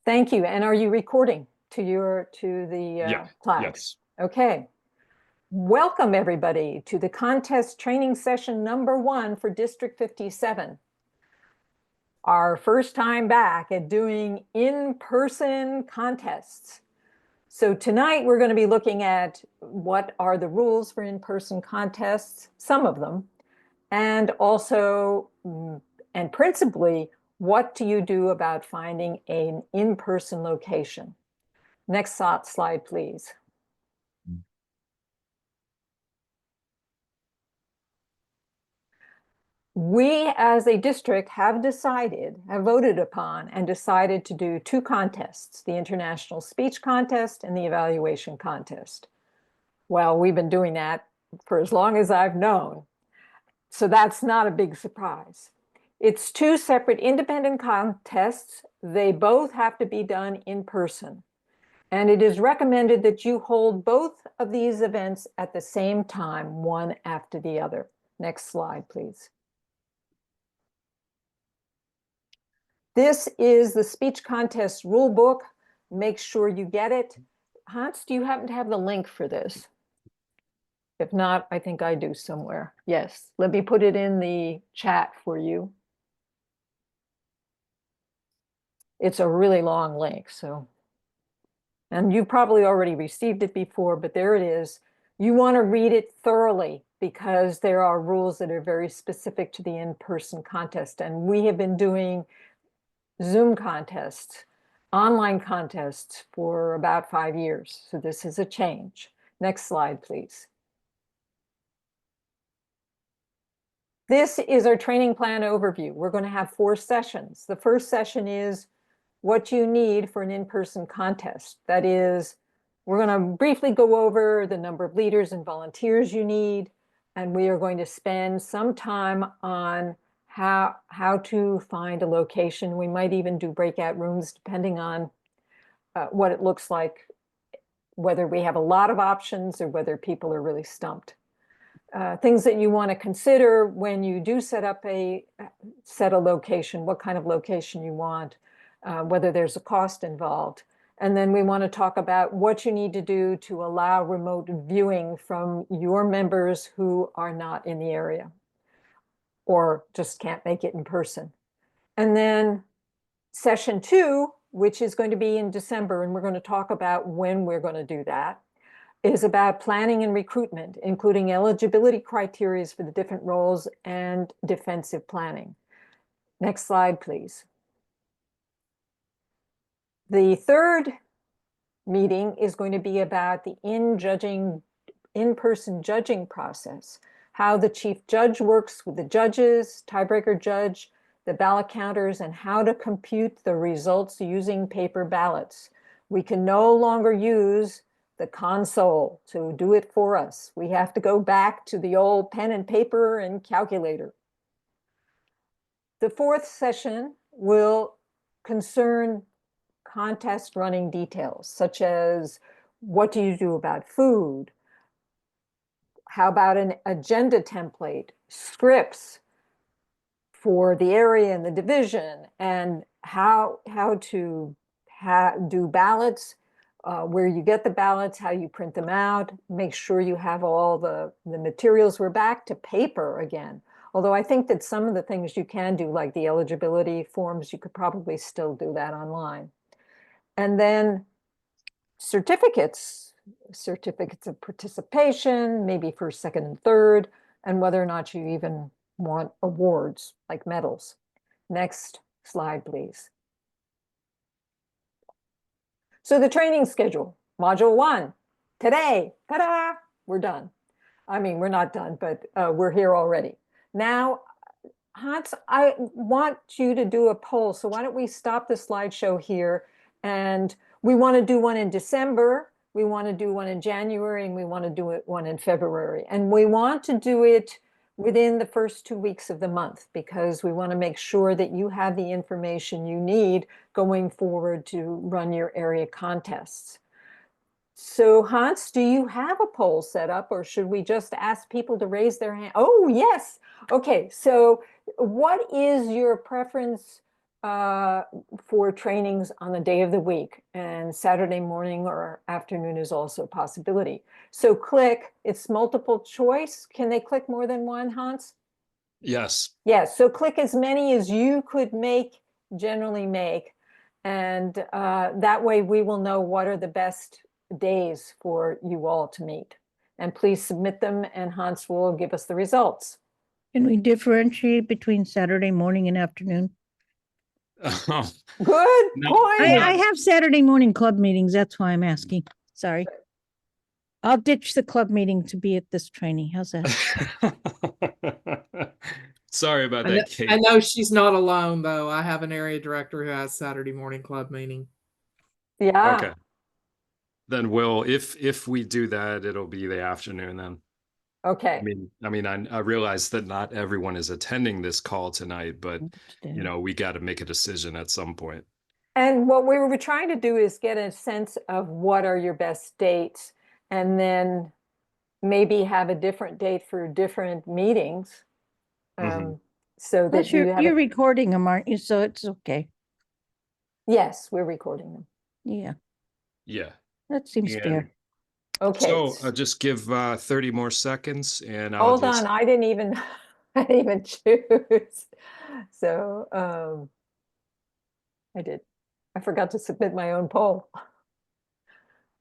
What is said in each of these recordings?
Thank you. And are you recording to the Yeah, cloud? yes. Okay. Welcome everybody to the contest training session number 1 for District 57. Our first time back at doing in-person contests. So tonight we're going to be looking at what are the rules for in-person contests, some of them, and also, and principally, what do you do about finding an in-person location? Next slide, please. We as a district have voted upon and decided to do 2 contests, the International Speech Contest and the Evaluation Contest. Well, we've been doing that for as long as I've known, so that's not a big surprise. It's 2 separate independent contests. They both have to be done in person. And it is recommended that you hold both of these events at the same time, one after the other. Next slide, please. This is the speech contest rule book. Make sure you get it. Hans, do you happen to have the link for this? If not, I think I do somewhere. Yes, let me put it in the chat for you. It's a really long link, so. And you've probably already received it before, but there it is. You want to read it thoroughly because there are rules that are very specific to the in-person contest. And we have been doing Zoom contests, online contests for about 5 years. So this is a change. Next slide, please. This is our training plan overview. We're going to have 4 sessions. The first session is what you need for an in-person contest. That is, we're going to briefly go over the number of leaders and volunteers you need, and we are going to spend some time on how to find a location. We might even do breakout rooms depending on what it looks like, whether we have a lot of options or whether people are really stumped. Things that you want to consider when you do set a location, what kind of location you want, whether there's a cost involved. And then we want to talk about what you need to do to allow remote viewing from your members who are not in the area or just can't make it in person. And then session 2, which is going to be in December, and we're going to talk about when we're going to do that, is about planning and recruitment, including eligibility criteria for the different roles and defensive planning. Next slide, please. The third meeting is going to be about the in-person judging process, how the chief judge works with the judges, tiebreaker judge, the ballot counters, and how to compute the results using paper ballots. We can no longer use the console to do it for us. We have to go back to the old pen and paper and calculator. The 4th session will concern contest running details, such as what do you do about food? How about an agenda template, scripts for the area and the division, and how to do ballots, where you get the ballots, how you print them out, make sure you have all the materials. We're back to paper again. Although I think that some of the things you can do, like the eligibility forms, you could probably still do that online. And then certificates of participation, maybe first, second, and third, and whether or not you even want awards like medals. Next slide, please. So the training schedule, module 1, today, ta-da, we're done. I mean, we're not done, but we're here already. Now, Hans, I want you to do a poll. So why don't we stop the slideshow here? And we want to do one in December, we want to do one in January, and we want to do one in February. And we want to do it within the first 2 weeks of the month because we want to make sure that you have the information you need going forward to run your area contests. So Hans, do you have a poll set up, or should we just ask people to raise their hand? Oh, yes. Okay, so what is your preference for trainings on the day of the week, and Saturday morning or afternoon is also a possibility. So click, it's multiple choice. Can they click more than one, Hans? Yes. Yes, so click as many as you could generally make. And that way we will know what are the best days for you all to meet. And please submit them and Hans will give us the results. Can we differentiate between Saturday morning and afternoon? Good No, point. I have Saturday morning club meetings. That's why I'm asking. Sorry. I'll ditch the club meeting to be at this training. How's that? Sorry about I know, that, Kate. I know she's not alone though. I have an area director who has Saturday morning club meeting. Yeah. Okay. Then if we do that, it'll be the afternoon then. Okay. I realize that not everyone is attending this call tonight, but we got to make a decision at some point. And what we were trying to do is get a sense of what are your best dates, and then maybe have a different date for different meetings. So Plus, that you have you're recording them, aren't you? So it's okay. Yes, we're recording them. Yeah, Yeah. that seems fair. Okay. So just give 30 more seconds and I'll Hold on, I didn't even choose. So I forgot to submit my own poll.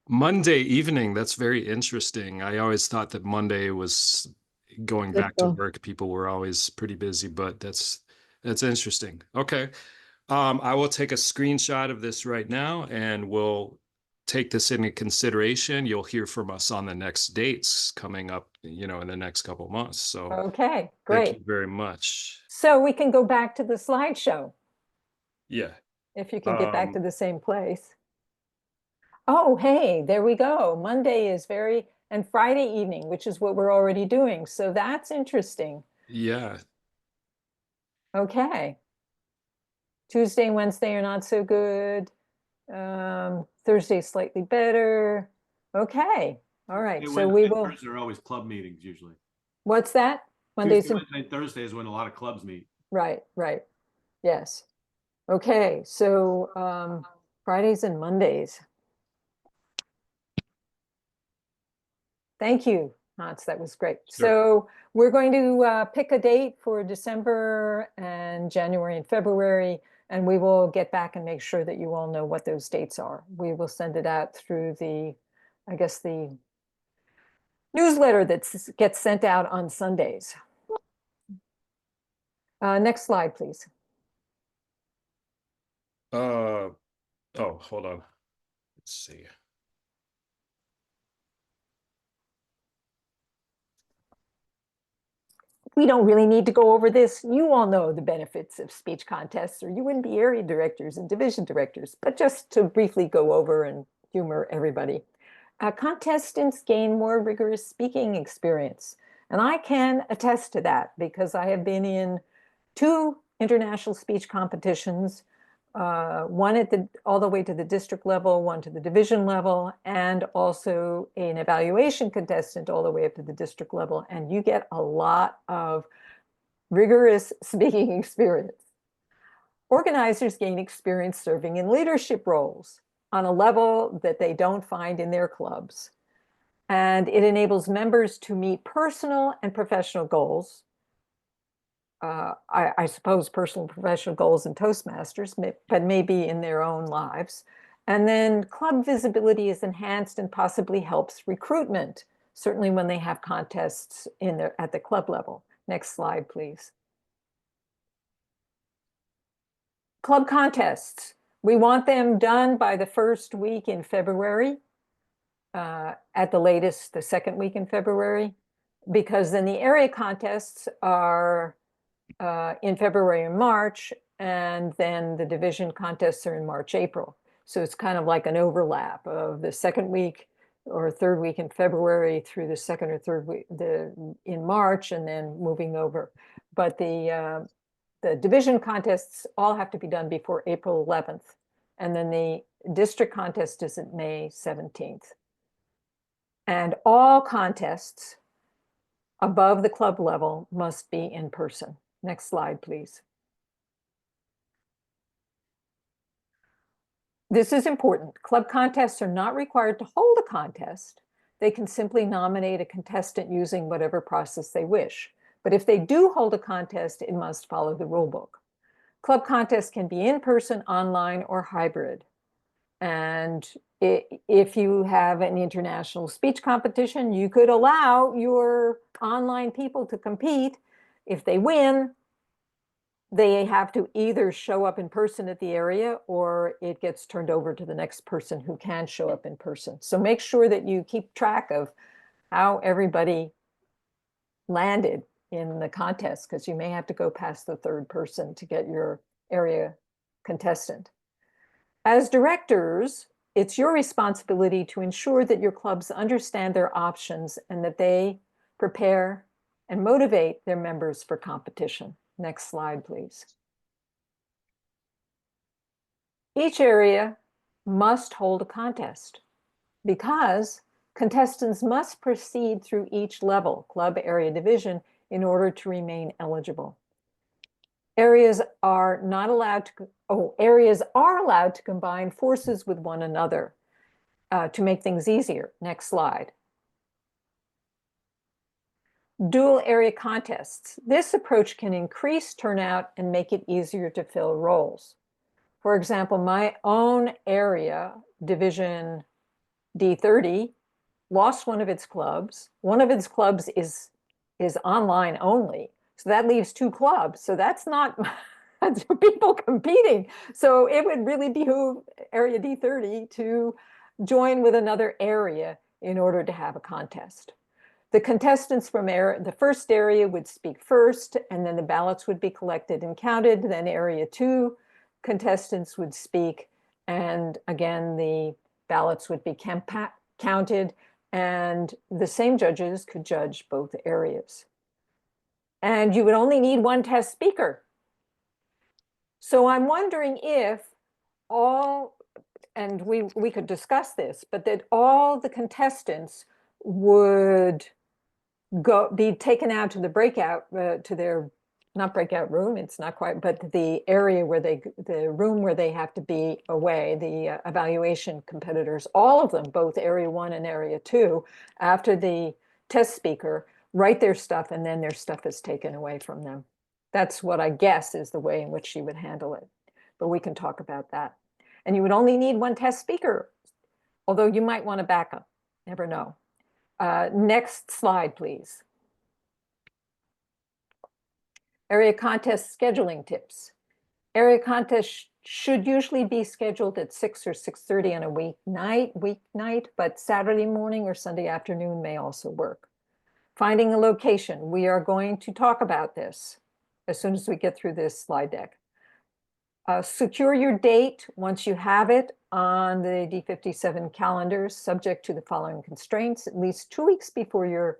Monday evening, that's very interesting. I always thought that Monday was going back to work. People were always pretty busy, but that's interesting. Okay. I will take a screenshot of this right now and we'll take this into consideration. You'll hear from us on the next dates coming up, in the next couple of months. So okay, great. Thank you very much. So we can go back to the slideshow. Yeah. If you can get back to the same place. Oh, hey, there we go. Monday is and Friday evening, which is what we're already doing. So that's interesting. Yeah. Okay. Tuesday and Wednesday are not so good. Thursday slightly better. Okay. All right. So we will. Thursday are always club meetings usually. What's that? Mondays Tuesday, Wednesday, and Thursday is when a lot of clubs meet. Right. Yes. Okay. So Fridays and Mondays. Thank you, Hans. That was great. Sure. So we're going to pick a date for December and January and February, and we will get back and make sure that you all know what those dates are. We will send it out through the newsletter that gets sent out on Sundays. Next slide, please. Oh, hold on. Let's see. We don't really need to go over this. You all know the benefits of speech contests, or you wouldn't be area directors and division directors. But just to briefly go over and humor everybody. Contestants gain more rigorous speaking experience. And I can attest to that because I have been in 2 international speech competitions, one all the way to the district level, one to the division level, and also an evaluation contestant all the way up to the district level. And you get a lot of rigorous speaking experience. Organizers gain experience serving in leadership roles on a level that they don't find in their clubs. And it enables members to meet personal and professional goals. I suppose personal and professional goals in Toastmasters, but maybe in their own lives. And then club visibility is enhanced and possibly helps recruitment, certainly when they have contests at the club level. Next slide, please. Club contests. We want them done by the first week in February, at the latest, the second week in February, because then the area contests are in February and March, and then the division contests are in March, April. So it's kind of like an overlap of the second week or third week in February through the second or third week in March, and then moving over. But the division contests all have to be done before April 11th. And then the district contest is at May 17th. And all contests above the club level must be in person. Next slide, please. This is important. Club contests are not required to hold a contest. They can simply nominate a contestant using whatever process they wish. But if they do hold a contest, it must follow the rule book. Club contests can be in person, online, or hybrid. And if you have an international speech competition, you could allow your online people to compete. If they win, they have to either show up in person at the area or it gets turned over to the next person who can show up in person. So make sure that you keep track of how everybody landed in the contest, because you may have to go past the third person to get your area contestant. As directors, it's your responsibility to ensure that your clubs understand their options and that they prepare and motivate their members for competition. Next slide, please. Each area must hold a contest because contestants must proceed through each level, club, area, division, in order to remain eligible. Areas are allowed to combine forces with one another to make things easier. Next slide. Dual area contests. This approach can increase turnout and make it easier to fill roles. For example, my own area, Division D30, lost one of its clubs. One of its clubs is online only. So that leaves 2 clubs. So that's not that's people competing. So it would really behoove Area D30 to join with another area in order to have a contest. The contestants from the first area would speak first, and then the ballots would be collected and counted. Then Area 2 contestants would speak, and again, the ballots would be counted, and the same judges could judge both areas. And you would only need 1 test speaker. So I'm wondering if all, and we could discuss this, but that all the contestants would be taken out to the breakout, to their, not breakout room, it's not quite, but the area where the room where they have to be away, the evaluation competitors, all of them, both Area 1 and Area 2, after the test speaker, write their stuff, and then their stuff is taken away from them. That's what I guess is the way in which she would handle it. But we can talk about that. And you would only need 1 test speaker, although you might want a backup, never know. Next slide, please. Area contest scheduling tips. Area contests should usually be scheduled at 6 or 6:30 on a weeknight, but Saturday morning or Sunday afternoon may also work. Finding a location. We are going to talk about this as soon as we get through this slide deck. Secure your date once you have it on the D57 calendars, subject to the following constraints: at least 2 weeks before your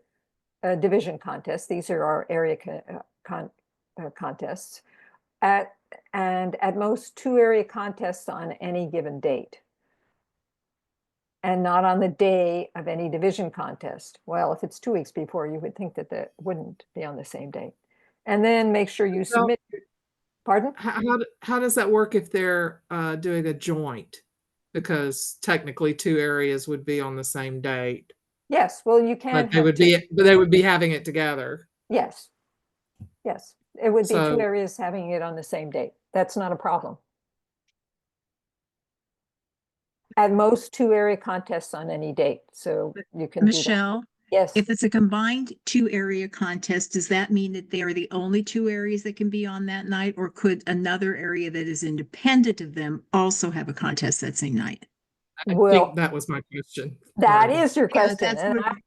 division contest. These are our area contests. And at most 2 area contests on any given date. And not on the day of any division contest. Well, if it's 2 weeks before, you would think that that wouldn't be on the same day. And then make sure you submit. Pardon? How does that work if they're doing a joint? Because technically 2 areas would be on the same date. Yes, well, you can But they would be having it together. Yes. Yes, it would be 2 So- areas having it on the same date. That's not a problem. At most 2 area contests on any date, so you can do that. Michelle, Yes, if it's a combined 2 area contest, does that mean that they are the only 2 areas that can be on that night? Or could another area that is independent of them also have a contest that same night? I well, think that was my question. that Marty. is your Yeah, question. that's And what-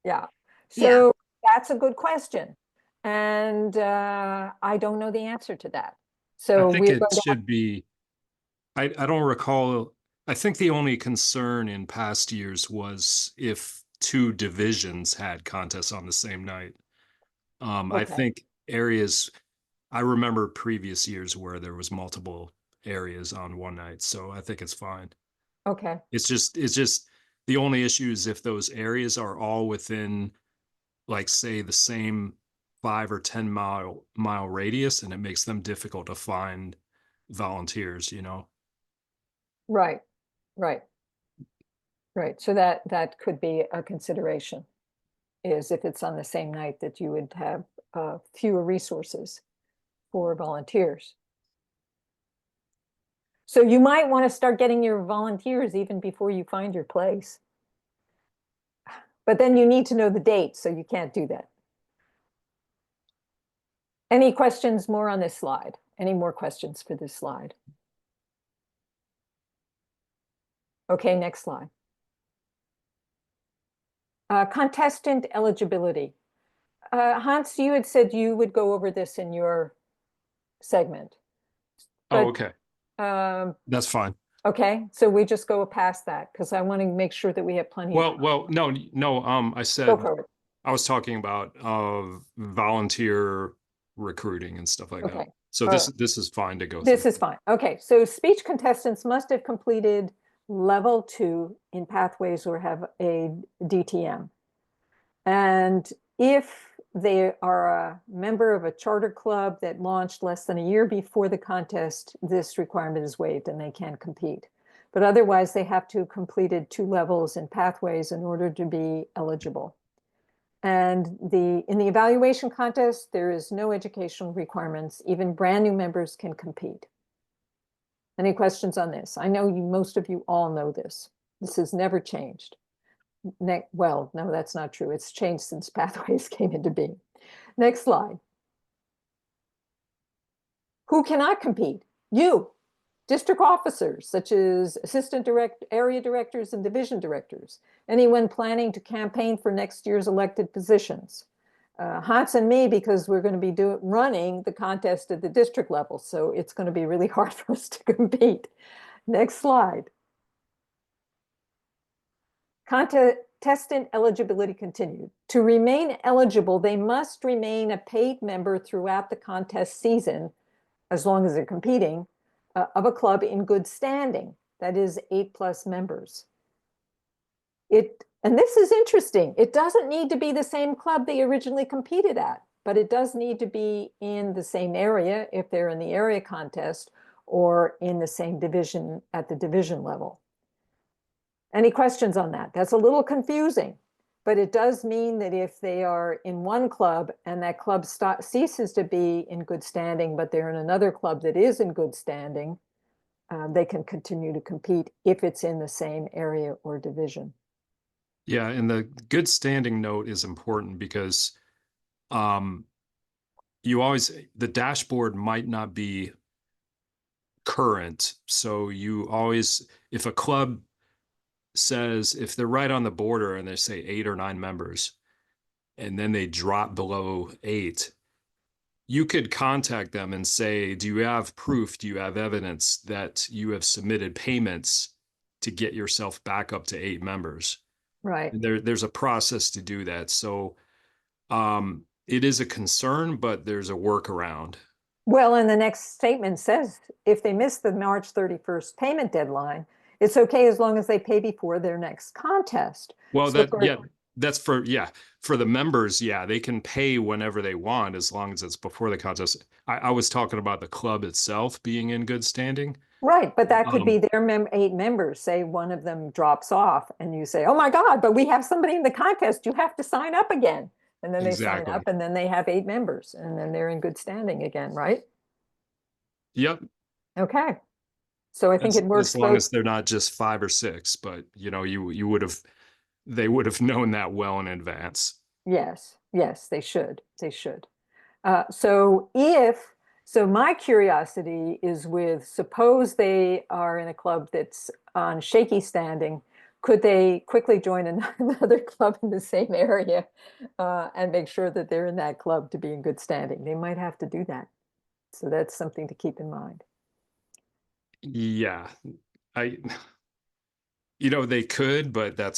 yeah. So that's a good question. And I don't know the answer to that. So I think we're it going to should be, I don't recall, I think the only concern in past years was if 2 divisions had contests on the same night. I Okay. think areas, I remember previous years where there was multiple areas on one night, so I think it's fine. Okay, It's just the only issue is if those areas are all within, like, say, the same 5 or 10 mile radius, and it makes them difficult to find volunteers, you know? Right, right, right. So that could be a consideration, is if it's on the same night that you would have fewer resources for volunteers. So you might want to start getting your volunteers even before you find your place. But then you need to know the date, so you can't do that. Any questions more on this slide? Any more questions for this slide? Okay, next slide. Contestant eligibility. Hans, you had said you would go over this in your segment. Oh, But, okay. Um, That's fine. okay, so we just go past that because I want to make sure that we have plenty of. Well, no, I Go said for it. I was talking about volunteer recruiting and stuff like that. Okay. So this is fine to go This through. is fine. Okay, so speech contestants must have completed level 2 in pathways or have a DTM. And if they are a member of a charter club that launched less than a year before the contest, this requirement is waived and they can compete. But otherwise, they have to have completed 2 levels in pathways in order to be eligible. And in the evaluation contest, there is no educational requirements. Even brand new members can compete. Any questions on this? I know most of you all know this. This has never changed. Well, no, that's not true. It's changed since Pathways came into being. Next slide. Who cannot compete? You, district officers, such as area directors and division directors, anyone planning to campaign for next year's elected positions. Hans and me, because we're going to be running the contest at the district level, so it's going to be really hard for us to compete. Next slide. Contestant eligibility continued. To remain eligible, they must remain a paid member throughout the contest season, as long as they're competing, of a club in good standing. That is 8+ members. And this is interesting. It doesn't need to be the same club they originally competed at, but it does need to be in the same area if they're in the area contest or in the same division at the division level. Any questions on that? That's a little confusing, but it does mean that if they are in one club and that club ceases to be in good standing, but they're in another club that is in good standing, they can continue to compete if it's in the same area or division. Yeah, and the good standing note is important because the dashboard might not be current. So you always, if a club says, if they're right on the border and they say 8 or 9 members, and then they drop below 8, you could contact them and say, do you have proof? Do you have evidence that you have submitted payments to get yourself back up to 8 members? Right. And there's a process to do that. So it is a concern, but there's a workaround. Well, and the next statement says, if they miss the March 31st payment deadline, it's okay as long as they pay before their next contest. Well, So that's for the members. Yeah, they can pay whenever they want as long as it's before the contest. I was talking about the club itself being in good standing. Right, but that could be their 8 members. Say one of them drops off and you say, oh my God, but we have somebody in the contest. You have to sign up again. And then they sign Exactly. up and then they have 8 members and then they're in good standing again, right? Yep. Okay. So I think it works as long both. as they're not just 5 or 6, but they would have known that well in advance. Yes, yes, they should. They should. So my curiosity is suppose they are in a club that's on shaky standing, could they quickly join another club in the same area and make sure that they're in that club to be in good standing? They might have to do that. So that's something to keep in mind. Yeah, they could, but I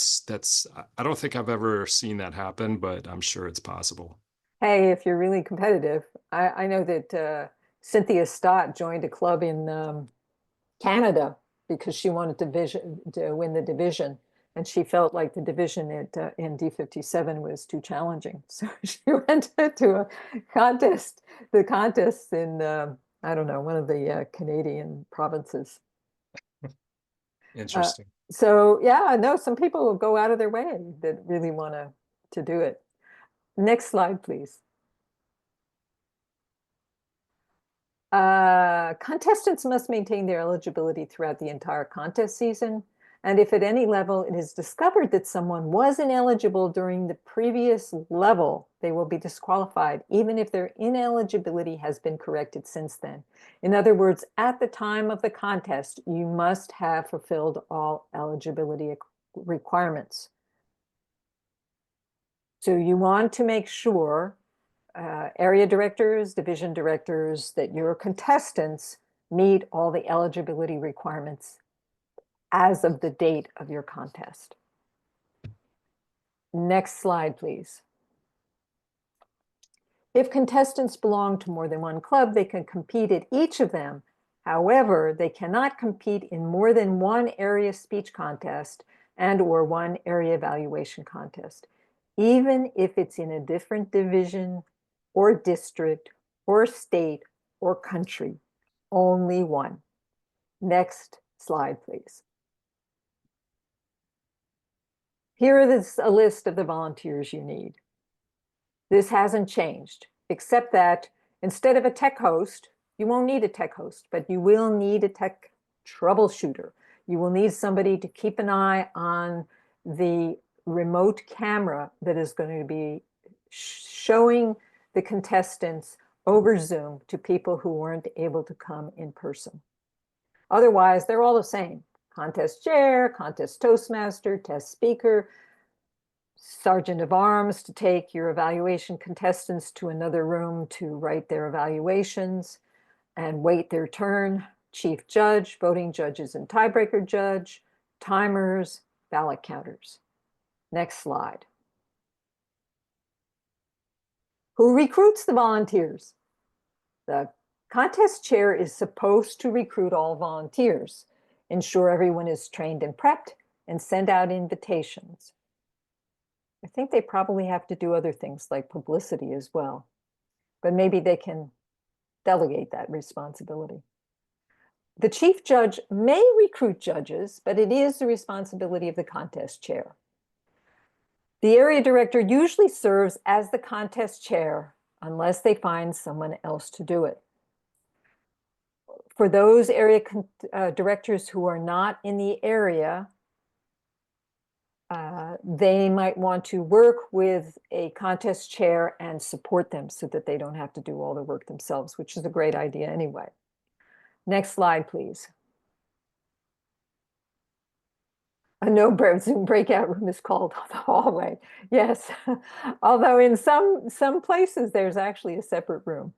don't think I've ever seen that happen, but I'm sure it's possible. Hey, if you're really competitive, I know that Cynthia Stott joined a club in Canada because she wanted to win the division, and she felt like the division in D57 was too challenging, so she went to a contest. The contest in I don't know, one of the Canadian provinces. Interesting. So yeah, no, some people will go out of their way that really want to do it. Next slide, please. Contestants must maintain their eligibility throughout the entire contest season. And if at any level it is discovered that someone was ineligible during the previous level, they will be disqualified, even if their ineligibility has been corrected since then. In other words, at the time of the contest, you must have fulfilled all eligibility requirements. So you want to make sure, area directors, division directors, that your contestants meet all the eligibility requirements as of the date of your contest. Next slide, please. If contestants belong to more than one club, they can compete at each of them. However, they cannot compete in more than one area speech contest and/or one area evaluation contest, even if it's in a different division or district or state or country. Only one. Next slide, please. Here is a list of the volunteers you need. This hasn't changed, except that instead of a tech host, you won't need a tech host, but you will need a tech troubleshooter. You will need somebody to keep an eye on the remote camera that is going to be showing the contestants over Zoom to people who weren't able to come in person. Otherwise, they're all the same. Contest chair, contest toastmaster, test speaker, sergeant of arms to take your evaluation contestants to another room to write their evaluations and wait their turn, chief judge, voting judges and tiebreaker judge, timers, ballot counters. Next slide. Who recruits the volunteers? The contest chair is supposed to recruit all volunteers, ensure everyone is trained and prepped, and send out invitations. I think they probably have to do other things like publicity as well, but maybe they can delegate that responsibility. The chief judge may recruit judges, but it is the responsibility of the contest chair. The area director usually serves as the contest chair unless they find someone else to do it. For those area directors who are not in the area, they might want to work with a contest chair and support them so that they don't have to do all the work themselves, which is a great idea anyway. Next slide, please. A no Zoom breakout room is called the hallway. Yes, although in some places there's actually a separate room.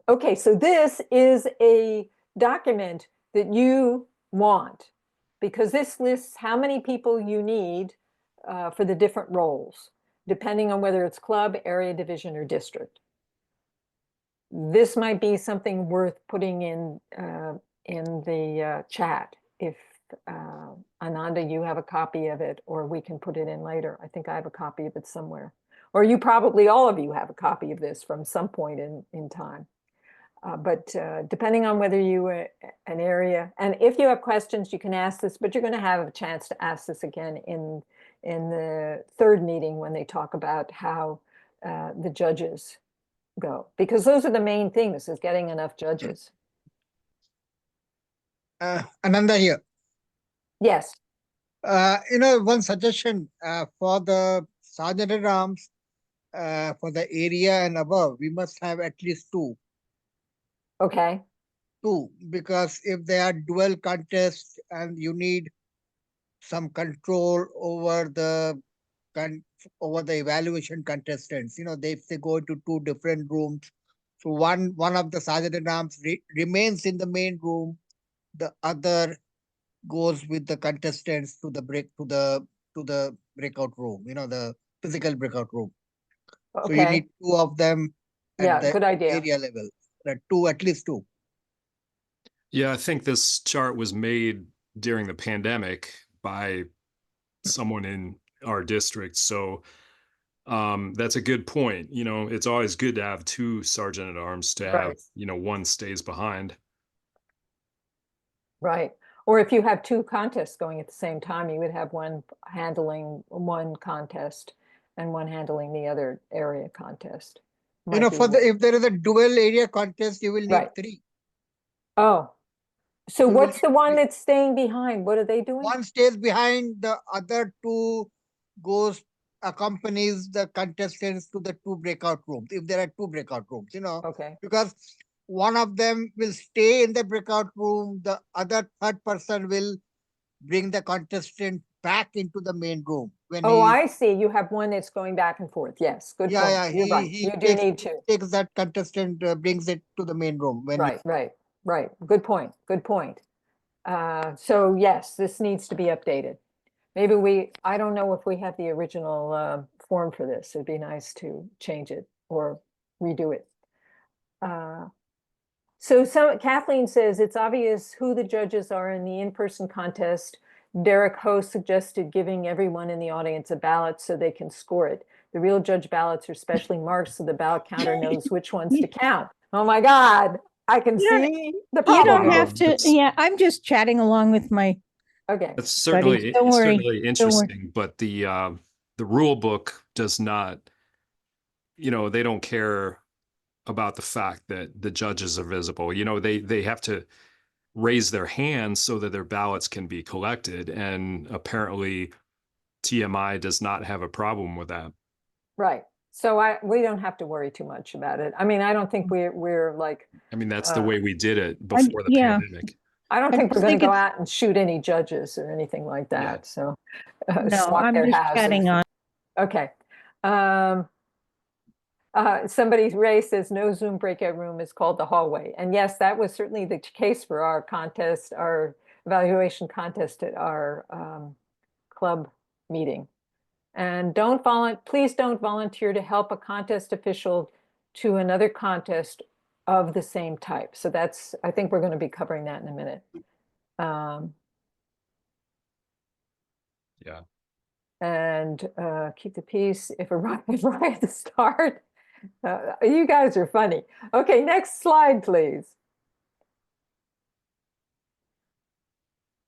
Okay, so this is a document that you want, because this lists how many people you need for the different roles, depending on whether it's club, area, division, or district. This might be something worth putting in the chat. If Ananda, you have a copy of it, or we can put it in later. I think I have a copy of it somewhere. Or you probably, all of you have a copy of this from some point in time. But depending on whether you are an area, and if you have questions, you can ask this, but you're going to have a chance to ask this again in the third meeting when they talk about how the judges go, because those are the main things, is getting enough judges. Ananda here. Yes. One suggestion for the sergeant at arms, for the area and above, we must have at least two. Okay. Two, because if they are dual contests and you need some control over the evaluation contestants, if they go into two different rooms, so one of the sergeant at arms remains in the main room, the other goes with the contestants to the breakout room, the physical breakout room. So you Okay. need two of them at Yeah, the good idea. area level. Two, at least two. Yeah, I think this chart was made during the pandemic by someone in our district. So that's a good point. It's always good to have two sergeant at arms to have, Right. one stays behind. Right. Or if you have two contests going at the same time, you would have one handling one contest and one handling the other area contest. You know, Might be for the, one- if there is a dual area contest, you will need Right. 3. Oh, so You will what's the need one 3. that's staying behind? What are they doing? One stays behind, the other 2 goes, accompanies the contestants to the 2 breakout rooms, if there are 2 breakout rooms, you know, Okay, because one of them will stay in the breakout room, the other third person will bring the contestant back into the main room when oh, he, I see. You have one that's going back and forth. Yes, good point. yeah, You're right. he You do need to. takes that contestant, brings it to the main room when he, Right. Good point. Good point. So yes, this needs to be updated. Maybe I don't know if we have the original form for this. It'd be nice to change it or redo it. So Kathleen says it's obvious who the judges are in the in-person contest. Derek Ho suggested giving everyone in the audience a ballot so they can score it. The real judge ballots are specially marked so the ballot counter knows which ones to count. Oh my God, I can You don't- see the You problem. don't have to, It's- yeah, I'm just chatting along with my, Okay, It's certainly Don't it's worry. certainly Don't worry. interesting, but the rule book does not, they don't care about the fact that the judges are visible. They have to raise their hands so that their ballots can be collected, and apparently TMI does not have a problem with that. right. So we don't have to worry too much about it. I mean, I don't think we're like, I mean, that's the way we did it I- before the yeah. pandemic. I don't I think we're just going to think go it's- out and shoot any judges or anything like Yeah. that. So no, stock I'm their just houses. chatting on. Okay. Ray says no Zoom breakout room is called the hallway. And yes, that was certainly the case for our contest, our evaluation contest at our club meeting. And please don't volunteer to help a contest official to another contest of the same type. So I think we're going to be covering that in a minute. Yeah. And keep the peace if right at the start. You guys are funny. Okay, next slide, please.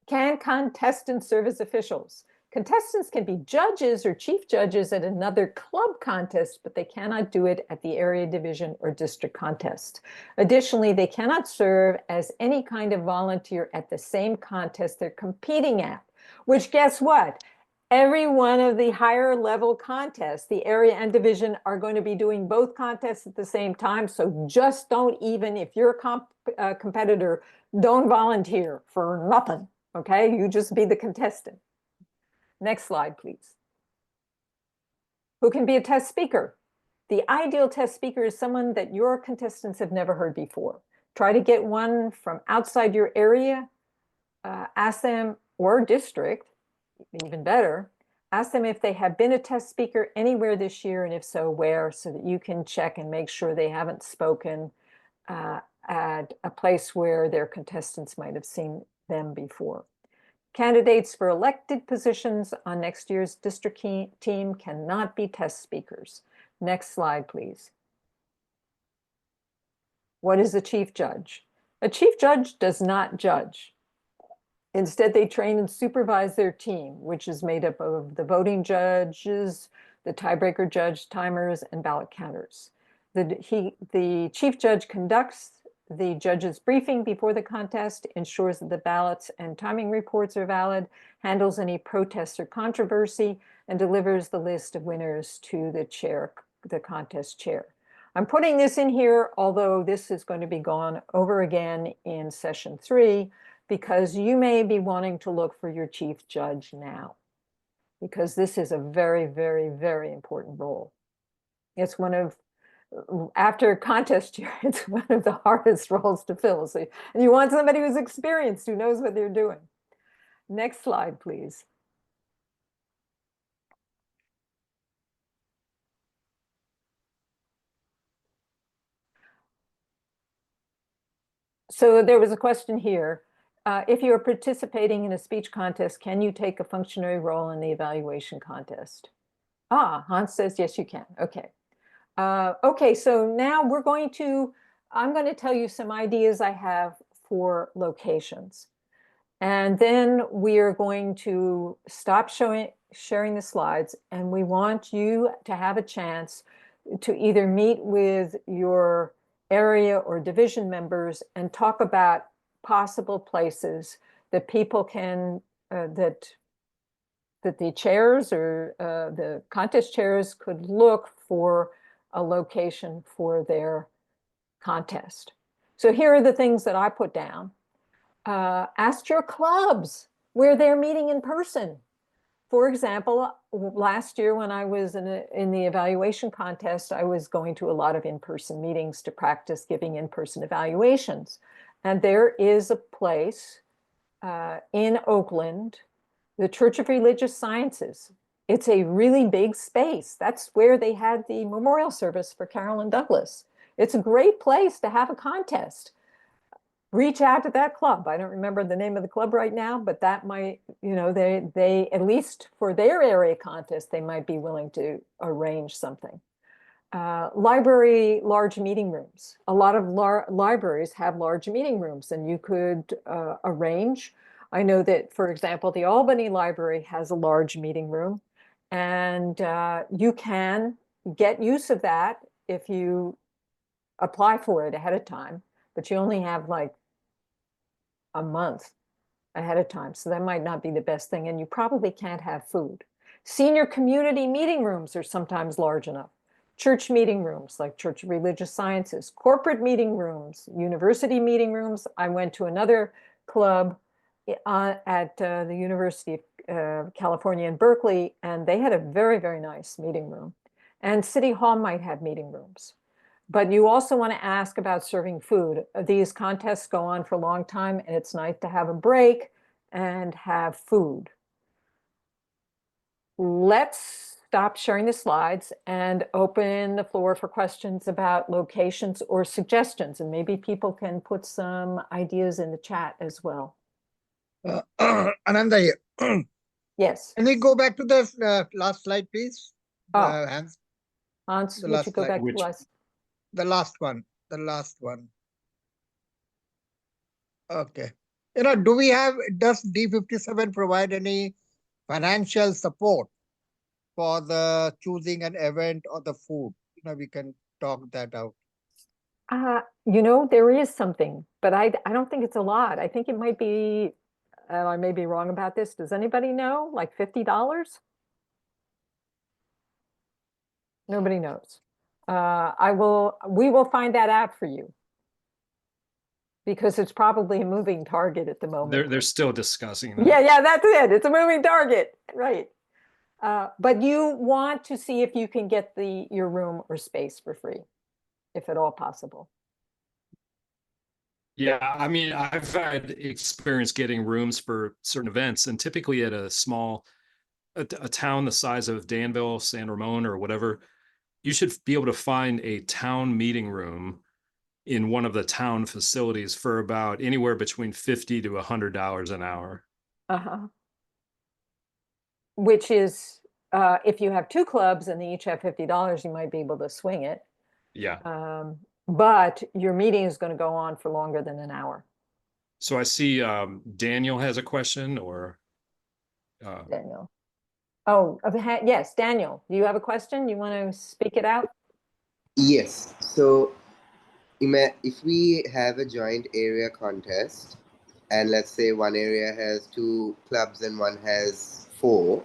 Can contestants serve as officials? Contestants can be judges or chief judges at another club contest, but they cannot do it at the area division or district contest. Additionally, they cannot serve as any kind of volunteer at the same contest they're competing at, which guess what? Every one of the higher level contests, the area and division are going to be doing both contests at the same time. So just don't even, if you're a competitor, don't volunteer for nothing. Okay, you just be the contestant. Next slide, please. Who can be a test speaker? The ideal test speaker is someone that your contestants have never heard before. Try to get one from outside your area. Ask them, or district, even better, ask them if they have been a test speaker anywhere this year, and if so, where, so that you can check and make sure they haven't spoken at a place where their contestants might have seen them before. Candidates for elected positions on next year's district team cannot be test speakers. Next slide, please. What is a chief judge? A chief judge does not judge. Instead, they train and supervise their team, which is made up of the voting judges, the tiebreaker judge, timers, and ballot counters. The chief judge conducts the judge's briefing before the contest, ensures that the ballots and timing reports are valid, handles any protests or controversy, and delivers the list of winners to the contest chair. I'm putting this in here, although this is going to be gone over again in session 3, because you may be wanting to look for your chief judge now, because this is a very, very, very important role. It's one of, after contest year, it's one of the hardest roles to fill. So, and you want somebody who's experienced, who knows what they're doing. Next slide, please. So there was a question here. If you are participating in a speech contest, can you take a functionary role in the evaluation contest? Hans says, yes, you can. Okay. Okay, so now I'm going to tell you some ideas I have for locations. And then we are going to stop sharing the slides, and we want you to have a chance to either meet with your area or division members and talk about possible places that people can, that the chairs or the contest chairs could look for a location for their contest. So here are the things that I put down. Ask your clubs where they're meeting in person. For example, last year when I was in the evaluation contest, I was going to a lot of in-person meetings to practice giving in-person evaluations. And there is a place in Oakland, the Church of Religious Sciences. It's a really big space. That's where they had the memorial service for Carolyn Douglas. It's a great place to have a contest. Reach out to that club. I don't remember the name of the club right now, but that might, they at least for their area contest, they might be willing to arrange something. Library large meeting rooms. A lot of libraries have large meeting rooms, and you could arrange. I know that, for example, the Albany Library has a large meeting room, and you can get use of that if you apply for it ahead of time, but you only have like a month ahead of time. So that might not be the best thing. And you probably can't have food. Senior community meeting rooms are sometimes large enough. Church meeting rooms like Church of Religious Sciences, corporate meeting rooms, university meeting rooms. I went to another club at the University of California in Berkeley, and they had a very, very nice meeting room. And City Hall might have meeting rooms. But you also want to ask about serving food. These contests go on for a long time, and it's nice to have a break and have food. Let's stop sharing the slides and open the floor for questions about locations or suggestions. And maybe people can put some ideas in the chat as well. Ananda, Yes. can we go back to the last slide, please? Oh. Hans, Hans, the would last you go slide. back to Which- last? the last one. Okay. Does D57 provide any financial support for the choosing an event or the food? We can talk that out. There is something, but I don't think it's a lot. I think it might be, I may be wrong about this. Does anybody know? Like $50? Nobody knows. We will find that out for you. Because it's probably a moving target at the moment. They're still discussing that. Yeah, that's it. It's a moving target, right? But you want to see if you can get your room or space for free, if at all possible. Yeah, I mean, I've had experience getting rooms for certain events, and typically at a town the size of Danville, San Ramon, or whatever, you should be able to find a town meeting room in one of the town facilities for about anywhere between $50 to $100 an hour. Which is, if you have two clubs and they each have $50, you might be able to swing it. Yeah. But your meeting is going to go on for longer than an hour. So I see Daniel has a question, or Daniel. Oh, yes, Daniel, do you have a question? You want to speak it out? Yes. So if we have a joint area contest, and let's say one area has 2 clubs and one has 4,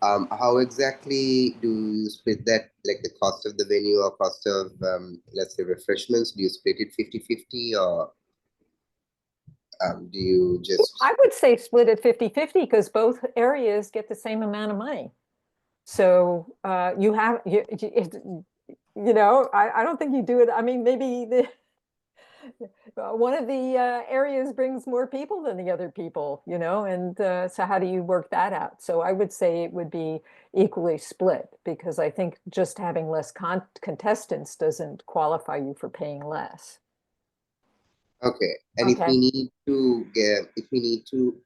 how exactly do you split that, like the cost of the venue or cost of, let's say, refreshments? Do you split it 50-50, or do you just... I would say split it 50-50 because both areas get the same amount of money. So I don't think you do it. I mean, maybe one of the areas brings more people than the other people, and so how do you work that out? So I would say it would be equally split, because I think just having less contestants doesn't qualify you for paying less. Okay. And Okay. if we need to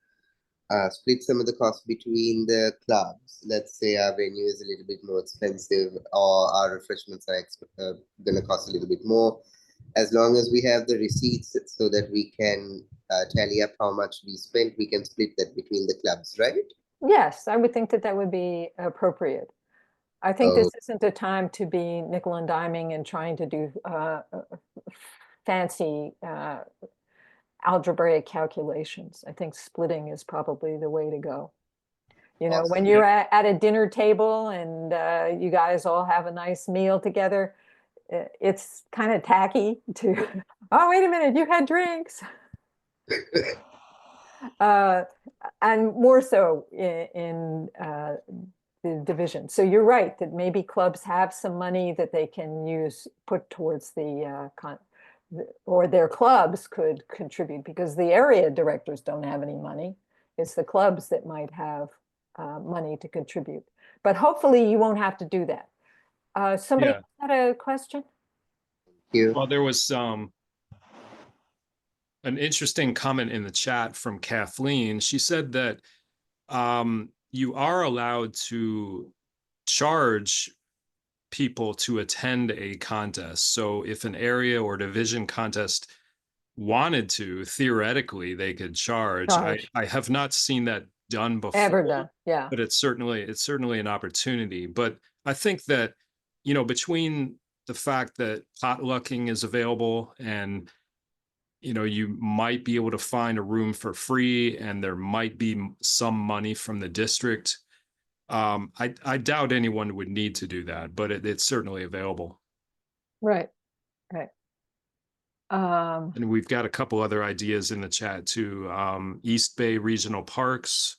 split some of the cost between the clubs, let's say our venue is a little bit more expensive, or our refreshments are going to cost a little bit more, as long as we have the receipts so that we can tally up how much we spent, we can split that between the clubs, right? Yes, I would think that that would be appropriate. I think this isn't a time to be nickel and diming and trying to do fancy algebraic calculations. I think splitting is probably the way to go. You know, when you're at a dinner table and you guys all have a nice meal together, it's kind of tacky to, oh, wait a minute, you had drinks. And more so in the division. So you're right that maybe clubs have some money that they can use, put towards or their clubs could contribute, because the area directors don't have any money. It's the clubs that might have money to contribute. But hopefully you won't have to do that. Somebody had a question? Well, there was an interesting comment in the chat from Kathleen. She said that you are allowed to charge people to attend a contest. So if an area or division contest wanted to, theoretically, they could charge. I have not seen that done before. Ever done, yeah. But it's certainly an opportunity. But I think that, you know, between the fact that potlucking is available and, you know, you might be able to find a room for free and there might be some money from the district, I doubt anyone would need to do that, but it's certainly available. Right, right. And we've got a couple other ideas in the chat too. East Bay Regional Parks,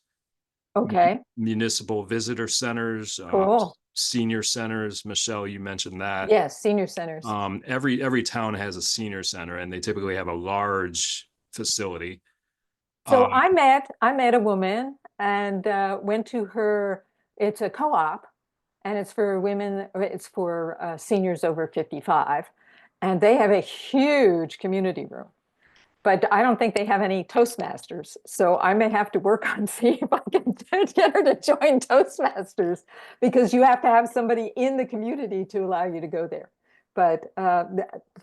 Okay, municipal visitor centers, cool. senior centers. Michelle, you mentioned that. Yes, senior centers. Every town has a senior center and they typically have a large facility. So I met a woman and went to her, it's a co-op and it's for women, it's for seniors over 55. And they have a huge community room, but I don't think they have any Toastmasters. So I may have to work on seeing if I can get her to join Toastmasters, because you have to have somebody in the community to allow you to go there. But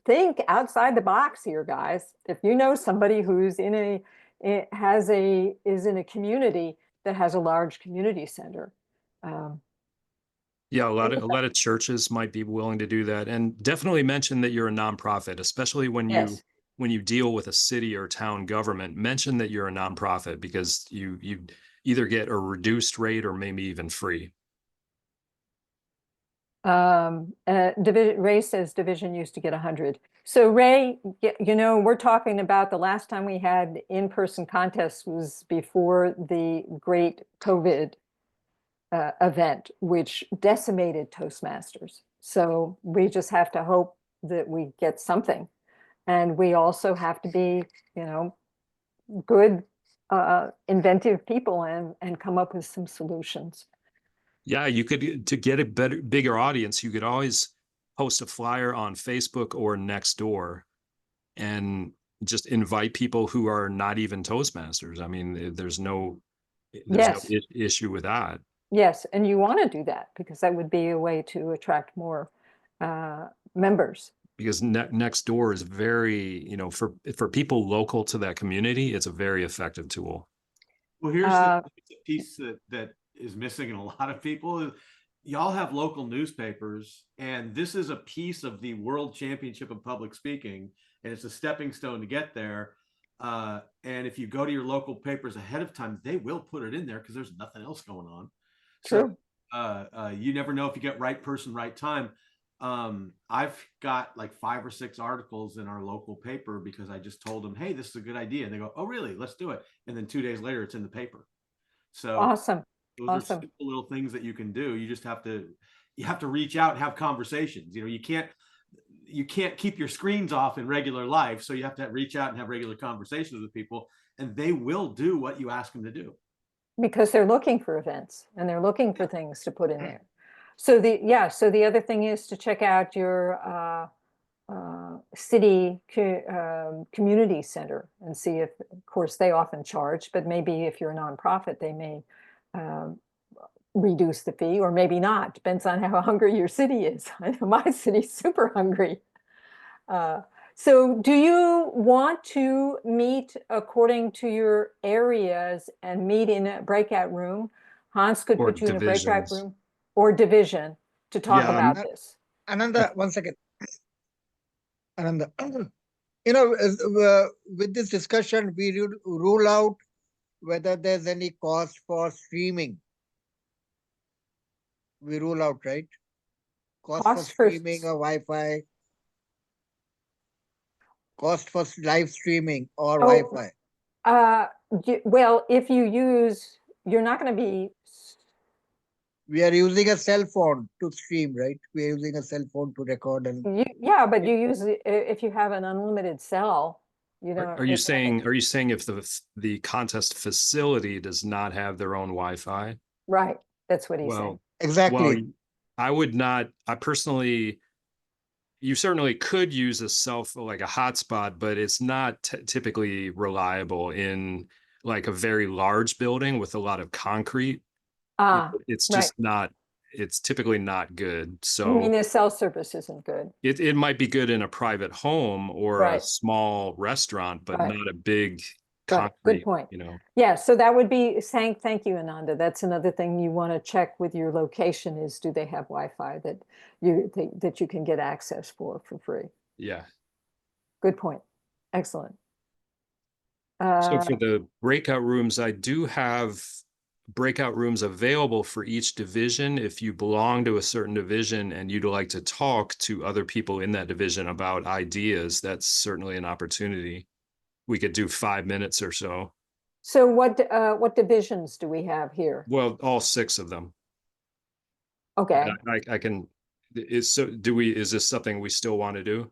think outside the box here, guys. If you know somebody who's in is in a community that has a large community center. Yeah, a lot of churches might be willing to do that, and definitely mention that you're a nonprofit, especially when you deal with a city or town government. Mention that you're a nonprofit, because you either get a reduced rate or maybe even free. Ray says division used to get 100. So Ray, you know, we're talking about the last time we had in-person contests was before the great COVID event, which decimated Toastmasters. So we just have to hope that we get something. And we also have to be, you know, good, inventive people and come up with some solutions. Yeah, you could, to get a bigger audience, you could always post a flyer on Facebook or Nextdoor and just invite people who are not even Toastmasters. I mean, there's no issue with that. Yes, and you want to do that because that would be a way to attract more members. Because Nextdoor is very, you know, for people local to that community, it's a very effective tool. Well, here's the piece that is missing in a lot of people. Y'all have local newspapers, and this is a piece of the World Championship of Public Speaking, and it's a stepping stone to get there. And if you go to your local papers ahead of time, they will put it in there because there's nothing else going on. True. So you never know if you get right person, right time. I've got like 5 or 6 articles in our local paper because I just told them, hey, this is a good idea. And they go, oh, really? Let's do it. And then 2 days later, it's in the paper. So awesome. Those are simple little things that you can do. You just have to reach out and have conversations. You know, you can't keep your screens off in regular life. So you have to reach out and have regular conversations with people, and they will do what you ask them to do. Because they're looking for events and they're looking for things to put in there. So the other thing is to check out your city community center and see if, of course, they often charge, but maybe if you're a nonprofit, they may reduce the fee, or maybe not. Depends on how hungry your city is. I know my city's super hungry. So do you want to meet according to your areas and meet in a breakout room? Hans could Or put you in a breakout divisions. room or division to talk Yeah, about this. Ananda, one second. Ananda, with this discussion, we rule out whether there's any cost for streaming. We rule out, right? Cost for Cost for streaming or Wi-Fi. Cost for live streaming or Oh. Wi-Fi. well, if you use, you're not going to be. We are using a cell phone to stream, right? We are using a cell phone to record and. Yeah, but you use if you have an unlimited cell, you know. Are you saying if the contest facility does not have their own Wi-Fi? Right, that's what he's saying. Well, Exactly. I would not. I personally, you certainly could use a like a hotspot, but it's not typically reliable in like a very large building with a lot of concrete. It's Right. just not. It's typically not good. You So mean the cell service isn't good? it might be good in a private home or a Right. small restaurant, but Right. not a big Right, concrete. good point. You know. Yeah, so that would be saying thank you, Ananda. That's another thing you want to check with your location is do they have Wi-Fi that you can get access for free? Yeah. Good point. Excellent. So for the breakout rooms, I do have breakout rooms available for each division. If you belong to a certain division and you'd like to talk to other people in that division about ideas, that's certainly an opportunity. We could do 5 minutes or so. So what divisions do we have here? Well, all 6 of them. Okay. I can. Is this something we still want to do?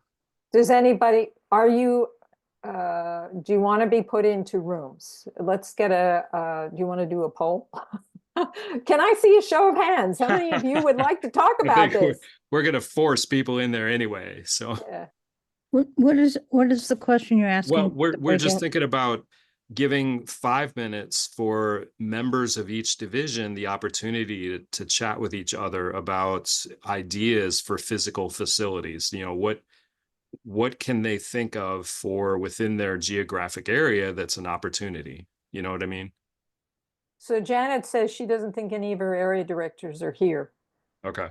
Does anybody, do you want to be put into rooms? Let's get do you want to do a poll? Can I see a show of hands? How many of you would like to talk about this? We're going to force people in there anyway. So Yeah. What is the question you're asking? well, the we're just breakout? thinking about giving 5 minutes for members of each division the opportunity to chat with each other about ideas for physical facilities. You know, what can they think of for within their geographic area that's an opportunity? You know what I mean? So Janet says she doesn't think any of her area directors are here. Okay.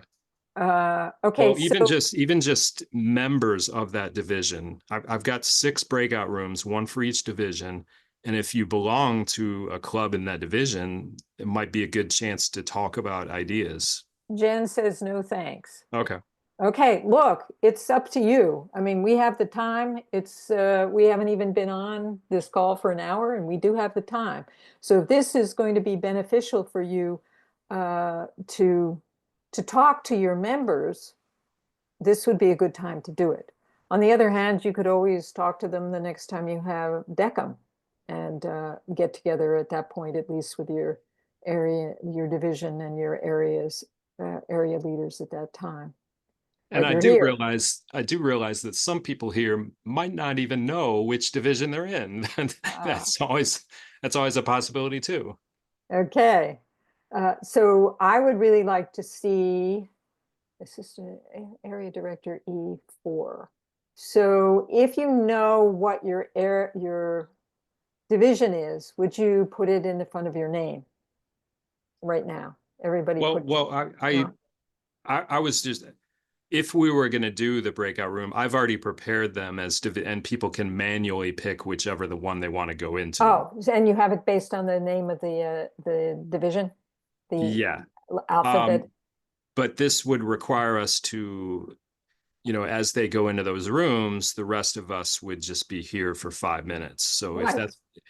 Okay, Well, even so just members of that division. I've got 6 breakout rooms, one for each division. And if you belong to a club in that division, it might be a good chance to talk about ideas. Jen says no thanks. Okay. Okay, look, it's up to you. I mean, we have the time. It's we haven't even been on this call for an hour, and we do have the time. So if this is going to be beneficial for you to talk to your members, this would be a good time to do it. On the other hand, you could always talk to them the next time you have DECM and get together at that point, at least with your area, your division and your area leaders at that time. And But I you're do here. realize that some people here might not even know which division they're in. That's always a possibility too. Okay. So I would really like to see Assistant Area Director E4. So if you know what your division is, would you put it in the front of your name right now? Everybody put. Well, I was just, if we were going to do the breakout room, I've already prepared them and people can manually pick whichever the one they want to go into. Oh, and you have it based on the name of the division, the alphabet. But this would require us to, you know, as they go into those rooms, the rest of us would just be here for 5 minutes. So Right.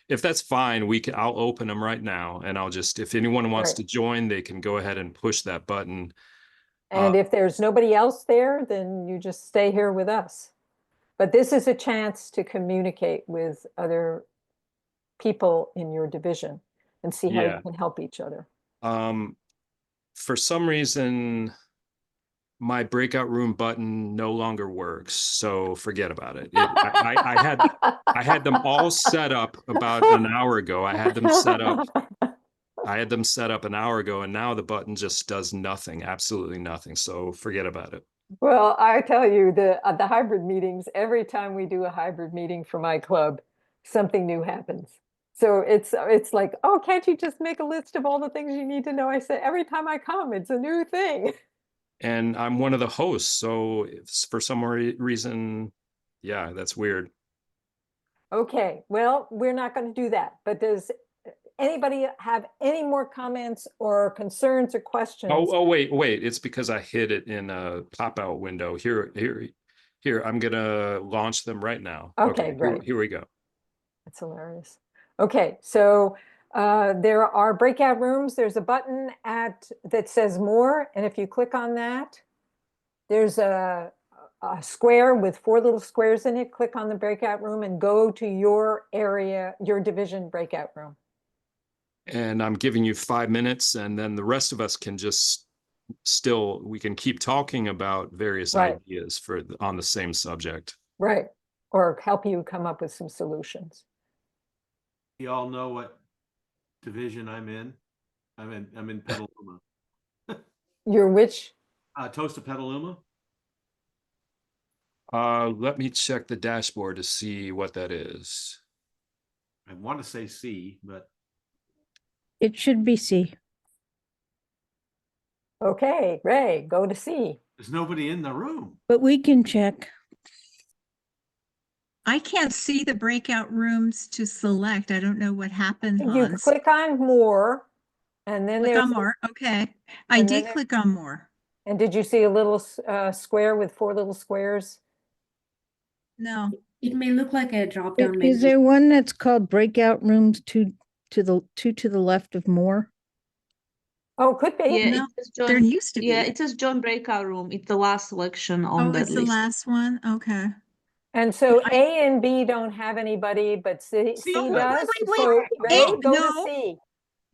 if that's fine, I'll open them right now, and I'll just, if anyone wants Right. to join, they can go ahead and push that button. And if there's nobody else there, then you just stay here with us. But this is a chance to communicate with other people in your division and see how you can help each other. For some reason, my breakout room button no longer works, so forget about it. I had them all set up about an hour ago. I had them set up an hour ago, and now the button just does nothing, absolutely nothing. So forget about it. Well, I tell you, the hybrid meetings, every time we do a hybrid meeting for my club, something new happens. So it's like, oh, can't you just make a list of all the things you need to know? I say every time I come, it's a new thing. And I'm one of the hosts, so if for some reason, yeah, that's weird. Okay, well, we're not going to do that. But does anybody have any more comments or concerns or questions? Oh, wait. It's because I hid it in a pop-out window. Here. I'm gonna launch them right now. Okay, great. Here we go. That's hilarious. Okay, so there are breakout rooms. There's a button that says more, and if you click on that, there's a square with 4 little squares in it. Click on the breakout room and go to your area, your division breakout room. And I'm giving you 5 minutes, and then the rest of us can just we can keep talking about various ideas on the same subject. Right, or help you come up with some solutions. You all know what division I'm in? I'm in Petaluma. You're which? Toast of Petaluma. Let me check the dashboard to see what that is. I want to say C, but It should be C. Okay, Ray, go to C. there's nobody in the room. But we can check. I can't see the breakout rooms to select. I don't know what happened, You Hans. click on more, and then Click there's on more. Okay. I and then did there- click on more. And did you see a little square with 4 little squares? No. It may look like a drop down Is menu. there one that's called breakout rooms to the left of more? Oh, could be. Yeah, No, it says there join. used to be. Yeah, it says join breakout room. It's the last selection on Oh, that it's the list. last one? Okay. And so A and B don't have anybody, but C wait, does. wait. So Ray, go to no. C.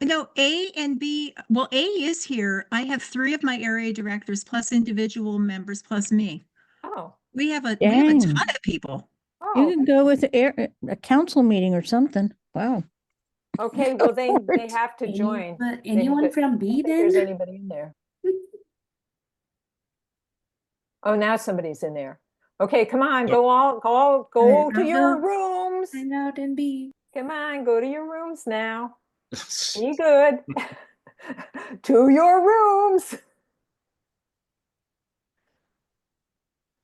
No, A and B, well, A is here. I have 3 of my area directors plus individual members plus me. Oh, We have a Dang. ton of people. You oh, can go with a council meeting or something. Wow. okay. Well, they have to join. Anyone from B I don't think there's then? anybody in there. Oh, now somebody's in there. Okay, come on, go I'll to your go. rooms. Hang out in B. Come on, go to your rooms now. Be good. To your rooms.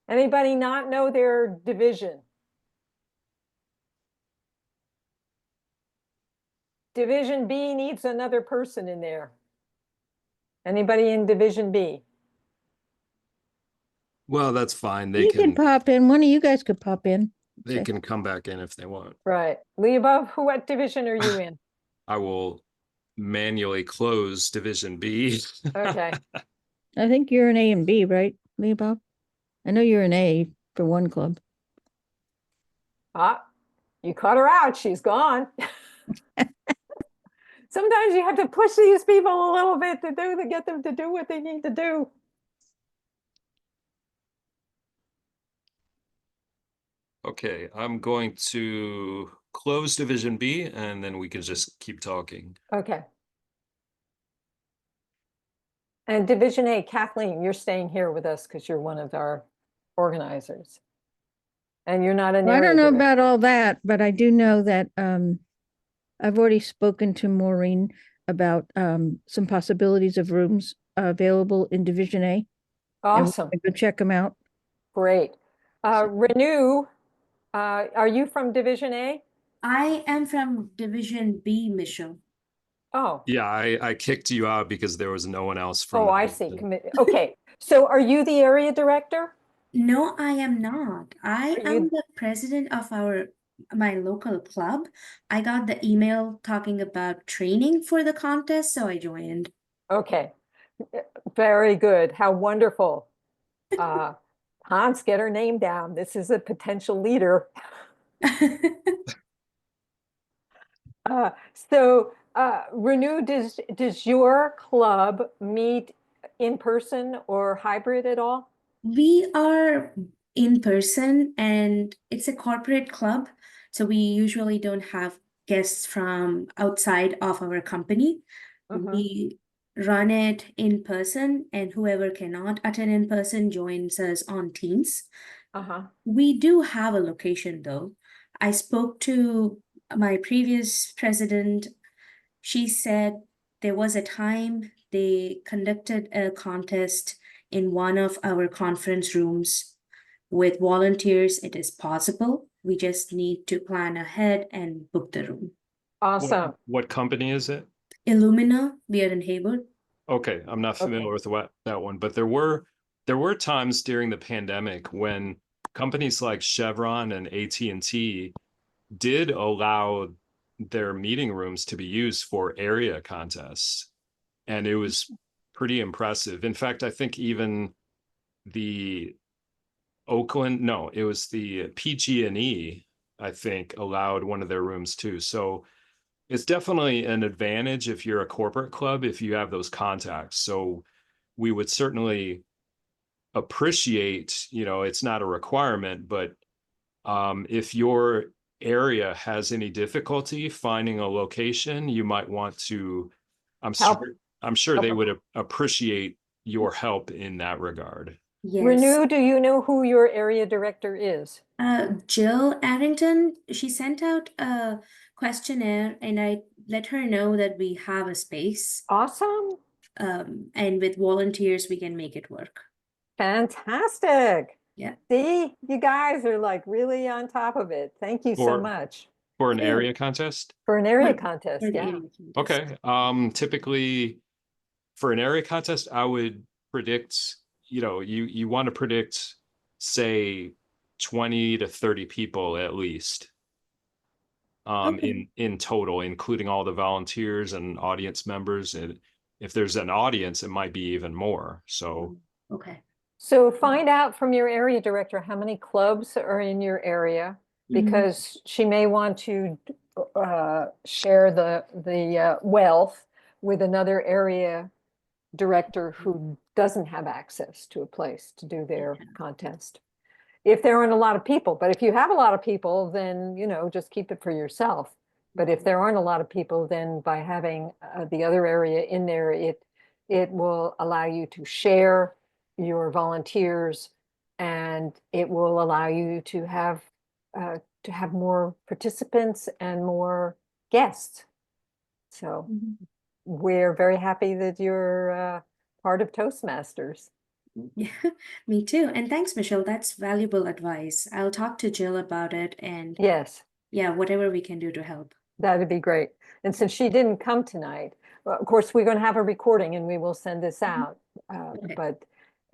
Anybody not know their division? Division B needs another person in there. Anybody in Division B? Well, that's fine. They You can can pop in. One of you guys could pop in. they can come back in if they want. Right. Leabov, what division are you in? I will manually close Division B. Okay. I think you're an A and B, right, Lee Bob? I know you're an A for one club. Ah, you caught her out. She's gone. Sometimes you have to push these people a little bit to get them to do what they need to do. Okay, I'm going to close Division B, and then we can just keep talking. Okay. And Division A, Kathleen, you're staying here with us because you're one of our organizers. And you're not an Well, I area don't know director. about all that, but I do know that I've already spoken to Maureen about some possibilities of rooms available in Division A. Awesome. And go check them out. Great. Renew, are you from Division A? I am from Division B, Michelle. Oh. Yeah, I kicked you out because there was no one else from. Oh, I see. Okay. So are you the area director? No, I am not. I Are am you- the president of my local club. I got the email talking about training for the contest, so I joined. Okay. Very good. How wonderful. Hans, get her name down. This is a potential leader. Renew, does your club meet in person or hybrid at all? We are in person and it's a corporate club, so we usually don't have guests from outside of our company. Mhm. We run it in person, and whoever cannot attend in person joins us on Teams. Uh-huh. We do have a location though. I spoke to my previous president. She said there was a time they conducted a contest in one of our conference rooms with volunteers. It is possible. We just need to plan ahead and book the room. Awesome. What company is it? Illumina, we are in Hayward. Okay, I'm not familiar with that one, but there were times during the pandemic when companies like Chevron and AT&T did allow their meeting rooms to be used for area contests, and it was pretty impressive. In fact, I think even the it was the PG&E, I think, allowed one of their rooms too. So it's definitely an advantage if you're a corporate club, if you have those contacts. So we would certainly appreciate, it's not a requirement, but if your area has any difficulty finding a location, you might want to, I'm Help. sure they would appreciate your help in that regard. Yes. Renew, do you know who your area director is? Jill Arrington, she sent out a questionnaire and I let her know that we have a space. Awesome. And with volunteers, we can make it work. Fantastic. Yeah. See, you guys are like really on top of it. Thank you so much. For an area contest? For an area For contest, the yeah. area contest. Okay. Typically for an area contest, I would predict, you want to predict, say, 20 to 30 people at least. Okay. In total, including all the volunteers and audience members. And if there's an audience, it might be even more. So Okay. So find out from your area director how many clubs are in your area, because she may want to share the wealth with another area director who doesn't have access to a place to do their contest. If there aren't a lot of people, but if you have a lot of people, then, just keep it for yourself. But if there aren't a lot of people, then by having the other area in there, it will allow you to share your volunteers, and it will allow you to have more participants and more guests. So we're very happy that you're part of Toastmasters. Yeah, me too. And thanks, Michelle. That's valuable advice. I'll talk to Jill about it and Yes, yeah, whatever we can do to help. that'd be great. And since she didn't come tonight, well, of course, we're going to have a recording and we will send this out. Okay.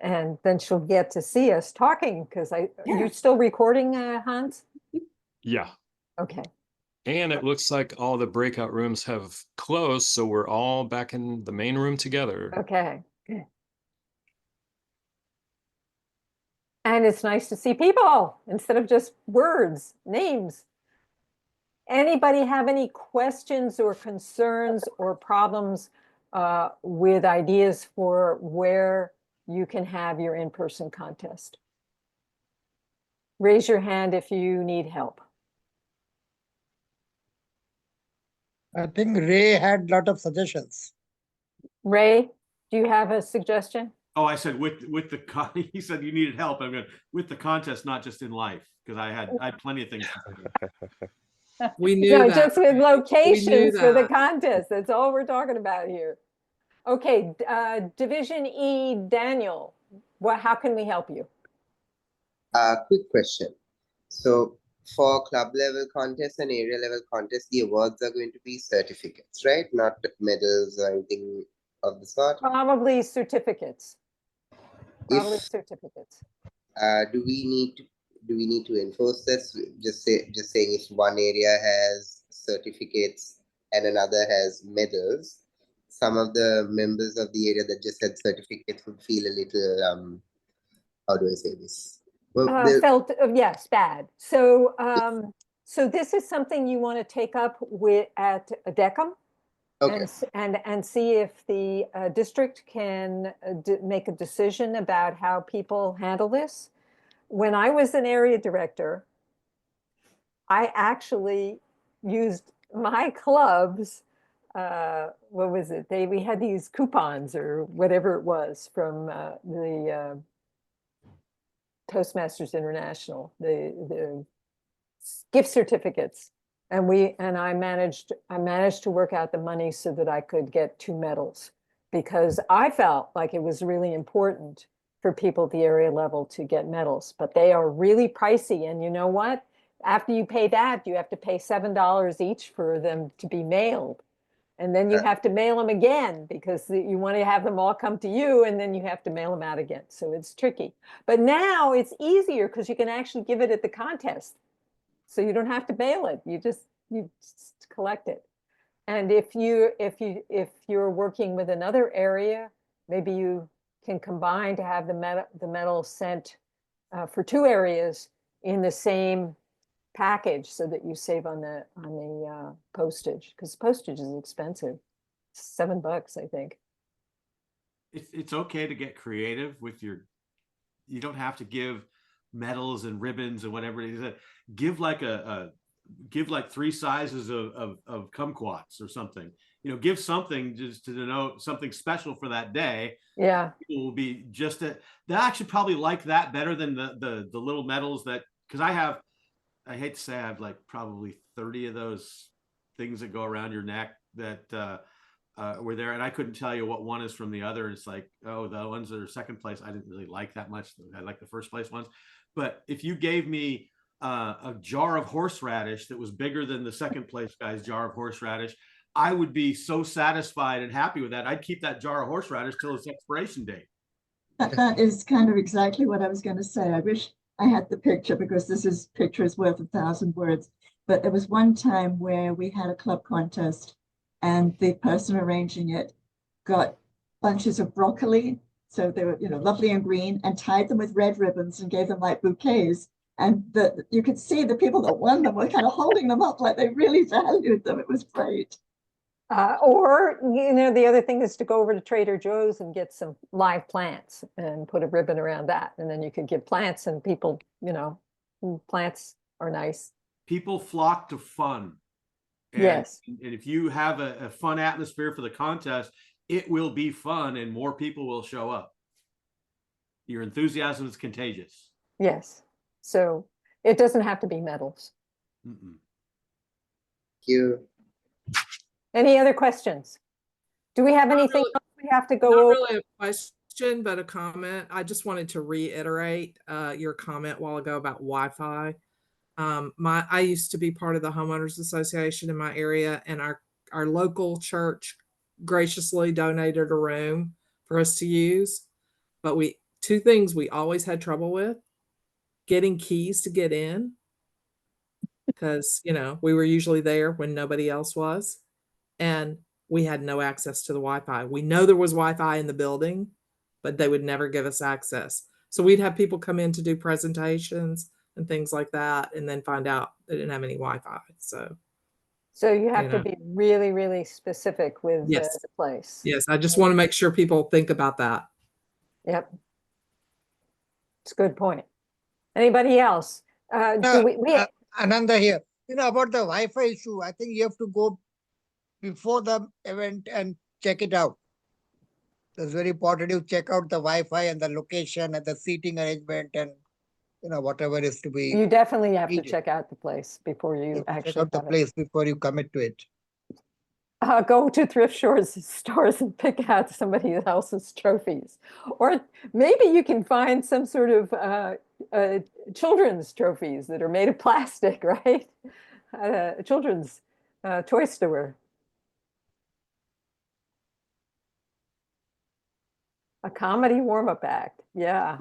And then she'll get to see us talking, because Yeah. you're still recording, Hans? yeah. Okay. And it looks like all the breakout rooms have closed, so we're all back in the main room together. Okay. And it's nice to see people instead of just words, names. Anybody have any questions or concerns or problems with ideas for where you can have your in-person contest? Raise your hand if you need help. I think Ray had a lot of suggestions. Ray, do you have a suggestion? Oh, I said with the he said you needed help. I'm going with the contest, not just in life, because I had plenty of things to do. We knew No, that. just with locations for the that. contest. That's all we're talking about here. Okay, Division E, Daniel, how can we help you? Quick question. So for club level contests and area level contests, the awards are going to be certificates, right? Not medals or anything of the sort? Probably certificates. Probably If certificates. do we need to enforce this? Just saying if one area has certificates and another has medals, some of the members of the area that just had certificates would feel a little how do I say this? Well, Felt, yes, bad. So, so this is something you want to take up at DECM. okay. And see if the district can make a decision about how people handle this. When I was an area director, I actually used my club's what was it? We had these coupons or whatever it was from the Toastmasters International, the gift certificates. And I managed to work out the money so that I could get 2 medals, because I felt like it was really important for people at the area level to get medals, but they are really pricey. And you know what? After you pay that, you have to pay $7 each for them to be mailed. And then you have to mail them again because you want to have them all come to you, and then you have to mail them out again. So it's tricky. But now it's easier because you can actually give it at the contest. So you don't have to mail it. You just collect it. And if you're working with another area, maybe you can combine to have the medal sent for 2 areas in the same package, so that you save on the postage, because postage is expensive. $7, I think. It's okay to get creative with your. You don't have to give medals and ribbons and whatever it is. Give like give like 3 sizes of kumquats or something. You know, give something just to denote something special for that day. Yeah, People will be just they'll actually probably like that better than the little medals that, because I hate to say I have like probably 30 of those things that go around your neck that were there, and I couldn't tell you what one is from the other. It's like, oh, the ones that are second place I didn't really like that much. I like the first place ones. But if you gave me a jar of horseradish that was bigger than the second place guy's jar of horseradish, I would be so satisfied and happy with that. I'd keep that jar of horseradish till its expiration date. That is kind of exactly what I was going to say. I wish I had the picture, because picture is worth 1,000 words. But there was one time where we had a club contest, and the person arranging it got bunches of broccoli. So they were, lovely and green, and tied them with red ribbons and gave them like bouquets. And you could see the people that won them were kind of holding them up like they really valued them. It was great. Or, the other thing is to go over to Trader Joe's and get some live plants and put a ribbon around that. And then you could give plants, and people, plants are nice. People flock to fun. And, yes. And if you have a fun atmosphere for the contest, it will be fun and more people will show up. Your enthusiasm is contagious. Yes. So it doesn't have to be medals. Thank you. Any other questions? Do we have anything else we have to go over? Not really a question, but a comment. I just wanted to reiterate your comment a while ago about Wi-Fi. I used to be part of the homeowners association in my area, and our local church graciously donated a room for us to use. But 2 things we always had trouble with: getting keys to get in, because we were usually there when nobody else was, and we had no access to the Wi-Fi. We know there was Wi-Fi in the building, but they would never give us access. So we'd have people come in to do presentations and things like that, and then find out they didn't have any Wi-Fi. So you have to be really, really specific with the place. Yes, I just want to make sure people think about that. Yep. It's a good point. Anybody else? Ananda here. About the Wi-Fi issue, I think you have to go before the event and check it out. It's very important. You check out the Wi-Fi and the location and the seating arrangement and whatever is to be. You definitely have to check out the place before you actually check out the place before you commit to it. Go to thrift stores and pick out somebody else's trophies, or maybe you can find some sort of children's trophies that are made of plastic, right? A children's toy store. A comedy warm-up act, yeah.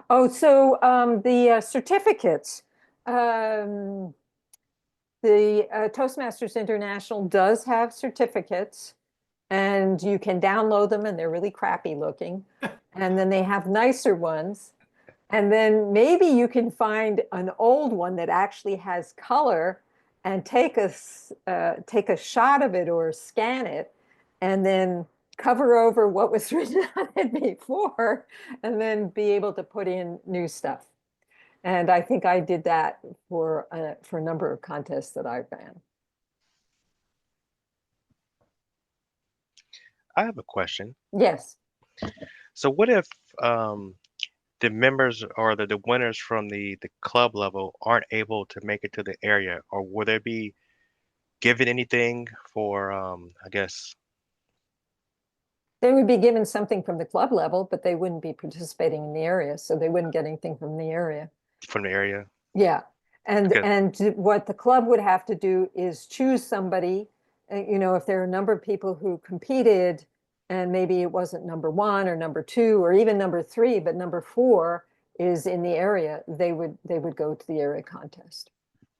Oh, so the certificates. The Toastmasters International does have certificates, and you can download them, and they're really crappy looking. And then they have nicer ones. And then maybe you can find an old one that actually has color, and take a shot of it or scan it, and then cover over what was written on it before, and then be able to put in new stuff. And I think I did that for a number of contests that I ran. I have a question. Yes. So what if the members or the winners from the club level aren't able to make it to the area, or will they be given anything for I guess They would be given something from the club level, but they wouldn't be participating in the area, so they wouldn't get anything from the area. from the area? Yeah, and Okay. what the club would have to do is choose somebody, you know, if there are a number of people who competed and maybe it wasn't number one or number two or even number three, but number four is in the area, they would go to the area contest.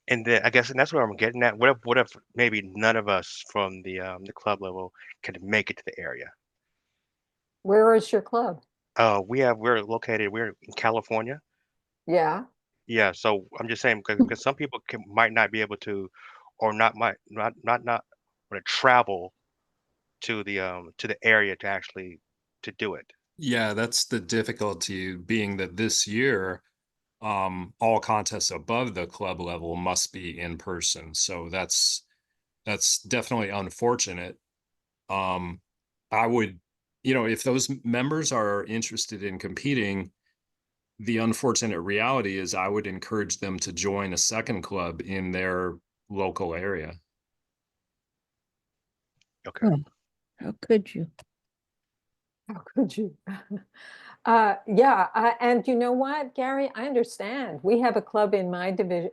And then I guess, and that's what I'm getting at. What if maybe none of us from the club level can make it to the area? Where is your club? We're in California. Yeah. Yeah, so I'm just saying because some people might not be able to, or not want to travel to the area to actually to do it. Yeah, that's the difficulty, being that this year all contests above the club level must be in person. So that's definitely unfortunate. I would, you know, if those members are interested in competing, the unfortunate reality is I would encourage them to join a second club in their local area. Okay. Oh, how could you? How could you? And you know what, Gary, I understand. We have a club in my division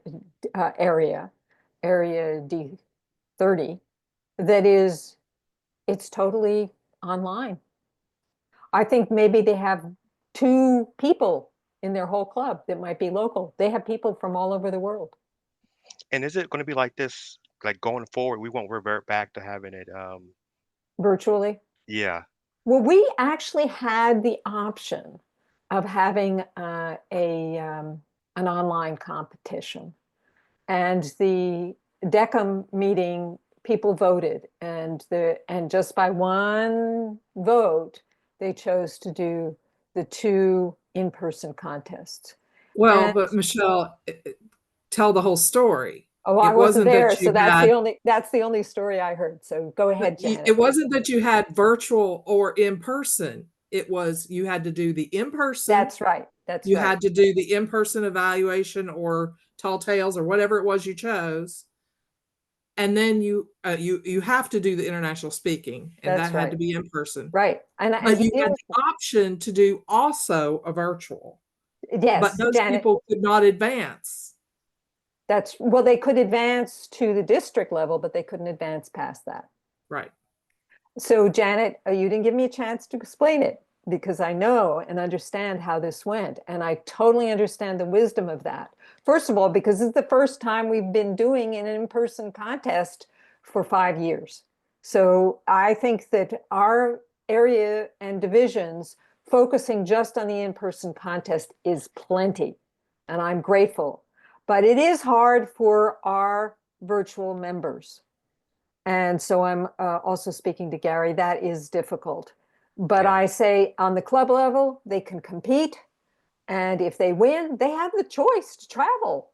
area D30, that is, it's totally online. I think maybe they have 2 people in their whole club that might be local. They have people from all over the world. And is it going to be like this, like going forward? We won't revert back to having it. Virtually. Yeah. Well, we actually had the option of having an online competition, and the DECA meeting, people voted, and just by one vote, they chose to do the 2 in-person contests. Well, And but Michelle, tell the whole story. oh, I It wasn't wasn't there, that so you had, that's the only story I heard. So go ahead, Janet. it wasn't that you had virtual or in person. It was you had to do the in person. That's right. That's You right. had to do the in person evaluation or tall tales or whatever it was you chose. And then you have to do the international speaking, and That's that had to right. be in person. Right. And But you you had didn't. the option to do also a virtual. But Yes, those Janet. people could not advance. Well, they could advance to the district level, but they couldn't advance past that. Right. So, Janet, you didn't give me a chance to explain it, because I know and understand how this went. And I totally understand the wisdom of that. First of all, because it's the first time we've been doing an in-person contest for 5 years. So I think that our area and divisions focusing just on the in-person contest is plenty. And I'm grateful. But it is hard for our virtual members. And so I'm also speaking to Gary, that is difficult. But Yeah. I say on the club level, they can compete. And if they win, they have the choice to travel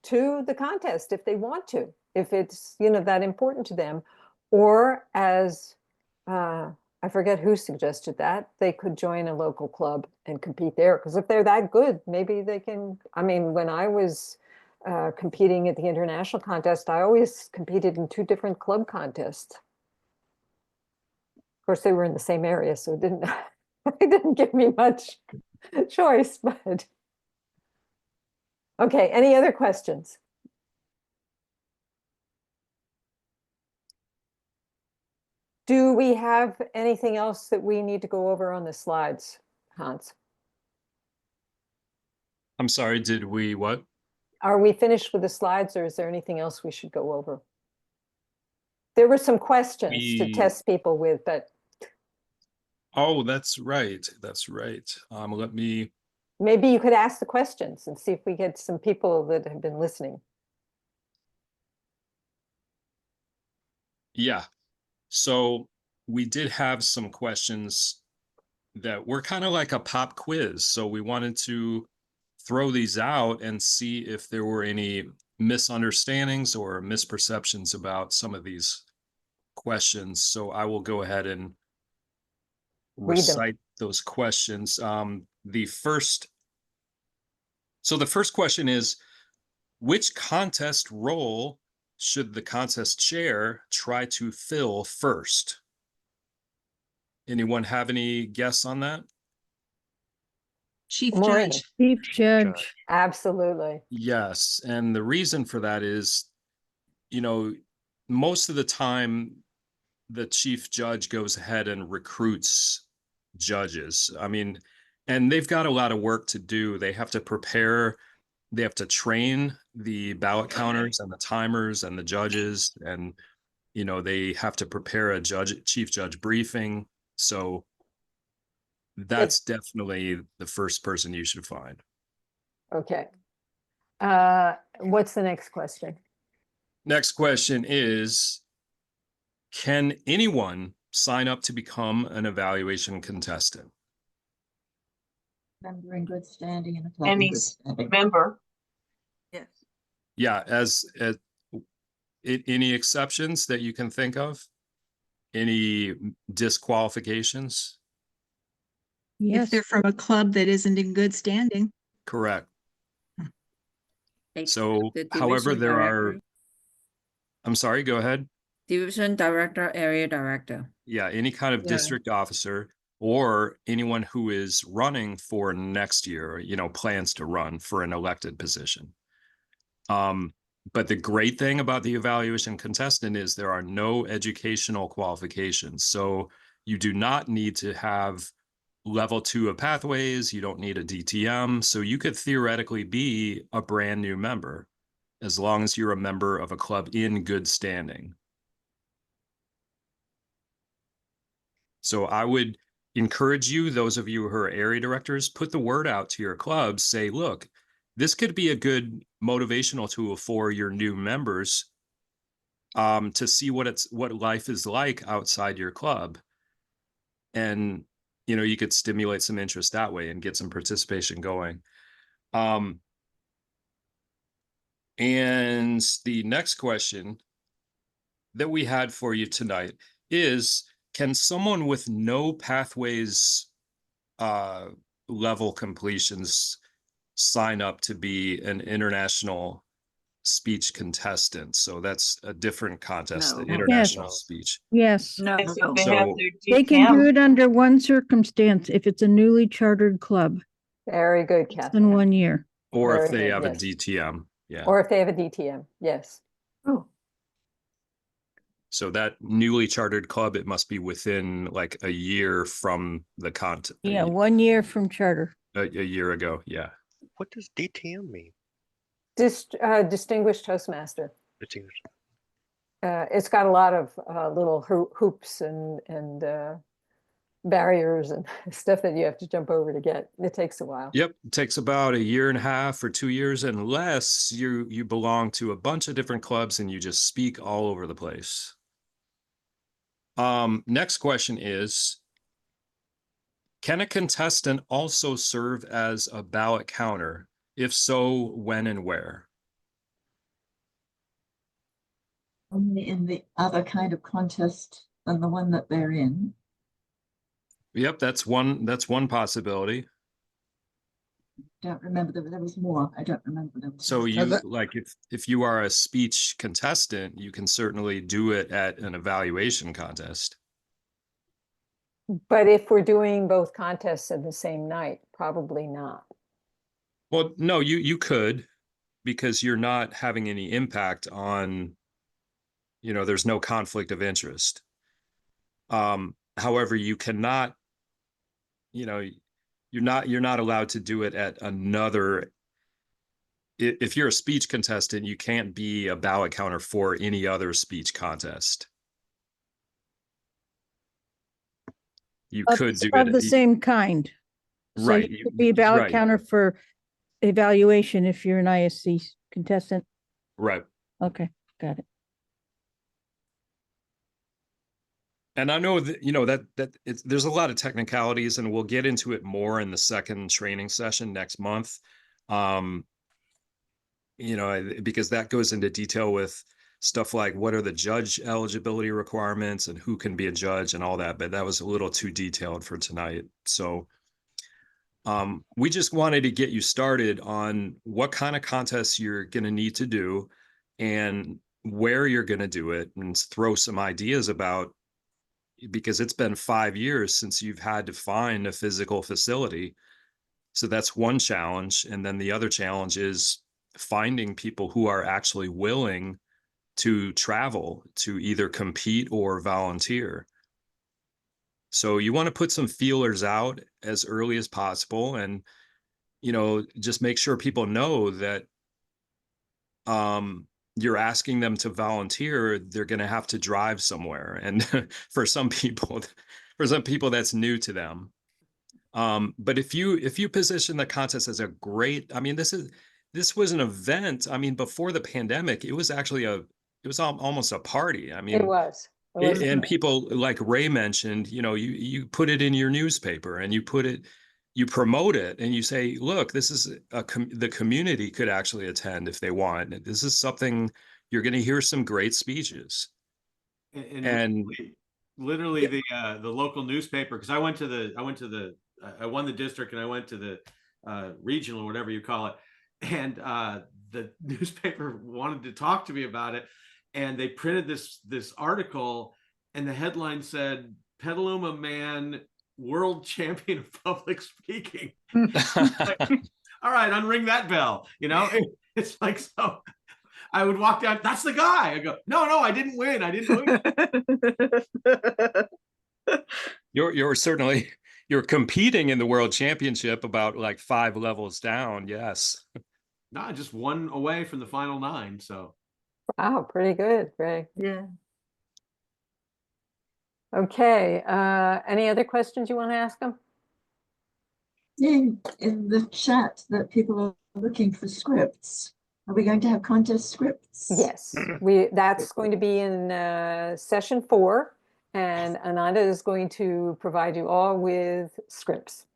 to the contest if they want to, if it's, you know, that important to them. Or as I forget who suggested that, they could join a local club and compete there. Because if they're that good, maybe they can. I mean, when I was competing at the international contest, I always competed in 2 different club contests. Of course, they were in the same area, so it didn't it didn't give me much choice. But okay, any other questions? Do we have anything else that we need to go over on the slides, Hans? I'm sorry, did we what? Are we finished with the slides, or is there anything else we should go over? There were some questions to test people with, but Oh, that's right. That's right. Let me. maybe you could ask the questions and see if we get some people that have been listening. Yeah. So we did have some questions that were kind of like a pop quiz. So we wanted to throw these out and see if there were any misunderstandings or misperceptions about some of these questions. So I will go ahead and Read them. recite those questions. The first question is, which contest role should the contest chair try to fill first? Anyone have any guess on that? Chief Maureen. Judge. Chief Judge. Absolutely. Yes. And the reason for that is, you know, most of the time, the chief judge goes ahead and recruits judges. I mean, and they've got a lot of work to do. They have to prepare, they have to train the ballot counters and the timers and the judges. And, you know, they have to prepare a chief judge briefing. So that's definitely the first person you should find. Okay. What's the next question? Next question is, can anyone sign up to become an evaluation contestant? Member in good standing and a club in Any good standing. member. Yes. Yeah, as any exceptions that you can think of? Any disqualifications? Yes. If they're from a club that isn't in good standing. Correct. Like So, the however, division there are, director, I'm sorry, go ahead. division director, area director. Yeah, any kind of Yeah. district officer or anyone who is running for next year, you know, plans to run for an elected position. But the great thing about the evaluation contestant is there are no educational qualifications. So you do not need to have level 2 of pathways. You don't need a DTM. So you could theoretically be a brand new member as long as you're a member of a club in good standing. So I would encourage you, those of you who are area directors, put the word out to your clubs, say, look, this could be a good motivational tool for your new members to see what life is like outside your club. And, you know, you could stimulate some interest that way and get some participation going. And the next question that we had for you tonight is, can someone with no pathways level completions sign up to be an international speech contestant? So that's a different contest, the No. international Yes. speech. Yes. No, if they So- have their They can do DTM, it under one circumstance, if it's a newly chartered club, Very good, less Catherine. than 1 year. Or if Very they good, have yes. a DTM. Yeah. Or if they have a DTM, yes. Oh, So that newly chartered club, it must be within like a year from the content. Yeah, 1 year from charter. A year ago. Yeah. What does DTM mean? Distinguished Toastmaster. Distinguished. It's got a lot of little hoops and barriers and stuff that you have to jump over to get. It takes a while. Yep. It takes about a year and a half or 2 years, unless you belong to a bunch of different clubs and you just speak all over the place. Next question is, can a contestant also serve as a ballot counter? If so, when and where? only in the other kind of contest than the one that they're in. Yep, that's one possibility. Don't remember, there was more. I don't remember. There was So more. you that- like if you are a speech contestant, you can certainly do it at an evaluation contest. But if we're doing both contests in the same night, probably not. Well, no, you could, because you're not having any impact on, you know, there's no conflict of interest. However, you cannot, you know, you're not allowed to do it at another. If you're a speech contestant, you can't be a ballot counter for any other speech contest. You could do Of it the same kind. So right. you could be a ballot right, counter for evaluation if you're an ISC contestant. right. Okay, got it. And I know that, you know, that there's a lot of technicalities, and we'll get into it more in the second training session next month. You know, because that goes into detail with stuff like what are the judge eligibility requirements and who can be a judge and all that, but that was a little too detailed for tonight. So we just wanted to get you started on what kind of contests you're going to need to do and where you're going to do it, and throw some ideas about, because it's been 5 years since you've had to find a physical facility. So that's one challenge. And then the other challenge is finding people who are actually willing to travel to either compete or volunteer. So you want to put some feelers out as early as possible, and, you know, just make sure people know that you're asking them to volunteer. They're going to have to drive somewhere. And for some people, that's new to them. But if you position the contest as a great, I mean, this was an event. I mean, before the pandemic, it was actually almost a party. I mean, It was. It was. and people, like Ray mentioned, you know, you put it in your newspaper and you promote it and you say, look, this is the community could actually attend if they want. This is something you're going to hear some great speeches. And literally the local newspaper, because I won the district and I went to the regional or whatever you call it, and the newspaper wanted to talk to me about it, and they printed this article, and the headline said, Petaluma man world champion of public speaking. Like, all right, unring that bell. You know, it's like, so I would walk down, that's the guy. I go, no, I didn't win. You're certainly, you're competing in the world championship about like 5 levels down. Yes. No, I just 1 away from the final 9. So. Wow, pretty good, Ray. Yeah. Okay, any other questions you want to ask them? Seeing in the chat that people are looking for scripts. Are we going to have contest scripts? Yes, that's going to be in session 4, and Ananda is going to provide you all with scripts.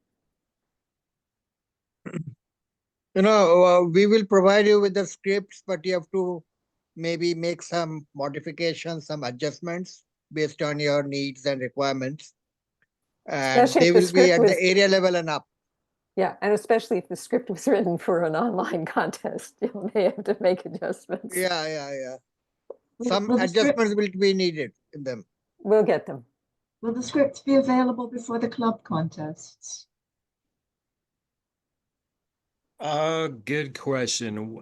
You know, we will provide you with the scripts, but you have to maybe make some modifications, some adjustments based on your needs and requirements. And Especially they if the will be script at was- the area level and up. Yeah, and especially if the script was written for an online contest, you may have to make adjustments. Yeah. Some Will the adjustments will be needed in them. We'll get them. Will the scripts be available before the club contests? Good question.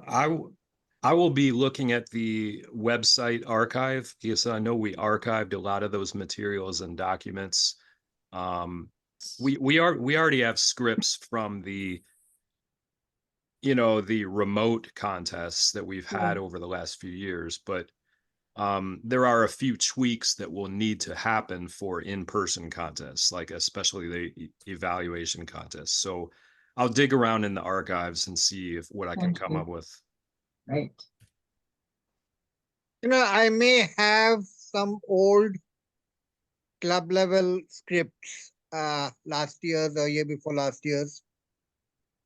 I will be looking at the website archive, because I know we archived a lot of those materials and documents. We already have scripts from the, you know, the remote contests that we've had over the last few years, but there are a few tweaks that will need to happen for in-person contests, like especially the evaluation contests. So I'll dig around in the archives and see what I can come up with. Right. You know, I may have some old club level scripts last year's or year before last year's,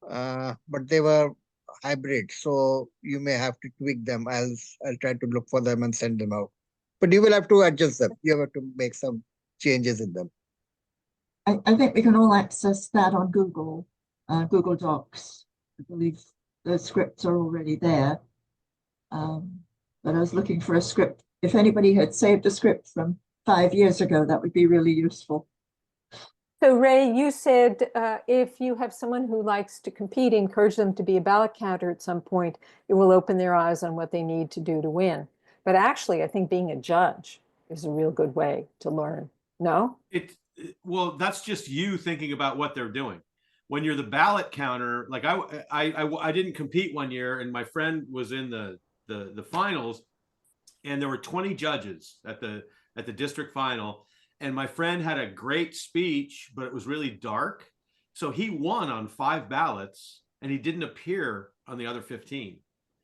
but they were hybrid, so you may have to tweak them. I'll try to look for them and send them out, but you will have to adjust them. You have to make some changes in them. I think we can all access that on Google Docs. I believe the scripts are already there. But I was looking for a script. If anybody had saved a script from 5 years ago, that would be really useful. So Ray, you said if you have someone who likes to compete, encourage them to be a ballot counter at some point, it will open their eyes on what they need to do to win. But actually, I think being a judge is a real good way to learn. No? Well, that's just you thinking about what they're doing. When you're the ballot counter, like I didn't compete one year, and my friend was in the finals, and there were 20 judges at the district final. And my friend had a great speech, but it was really dark. So he won on 5 ballots and he didn't appear on the other 15.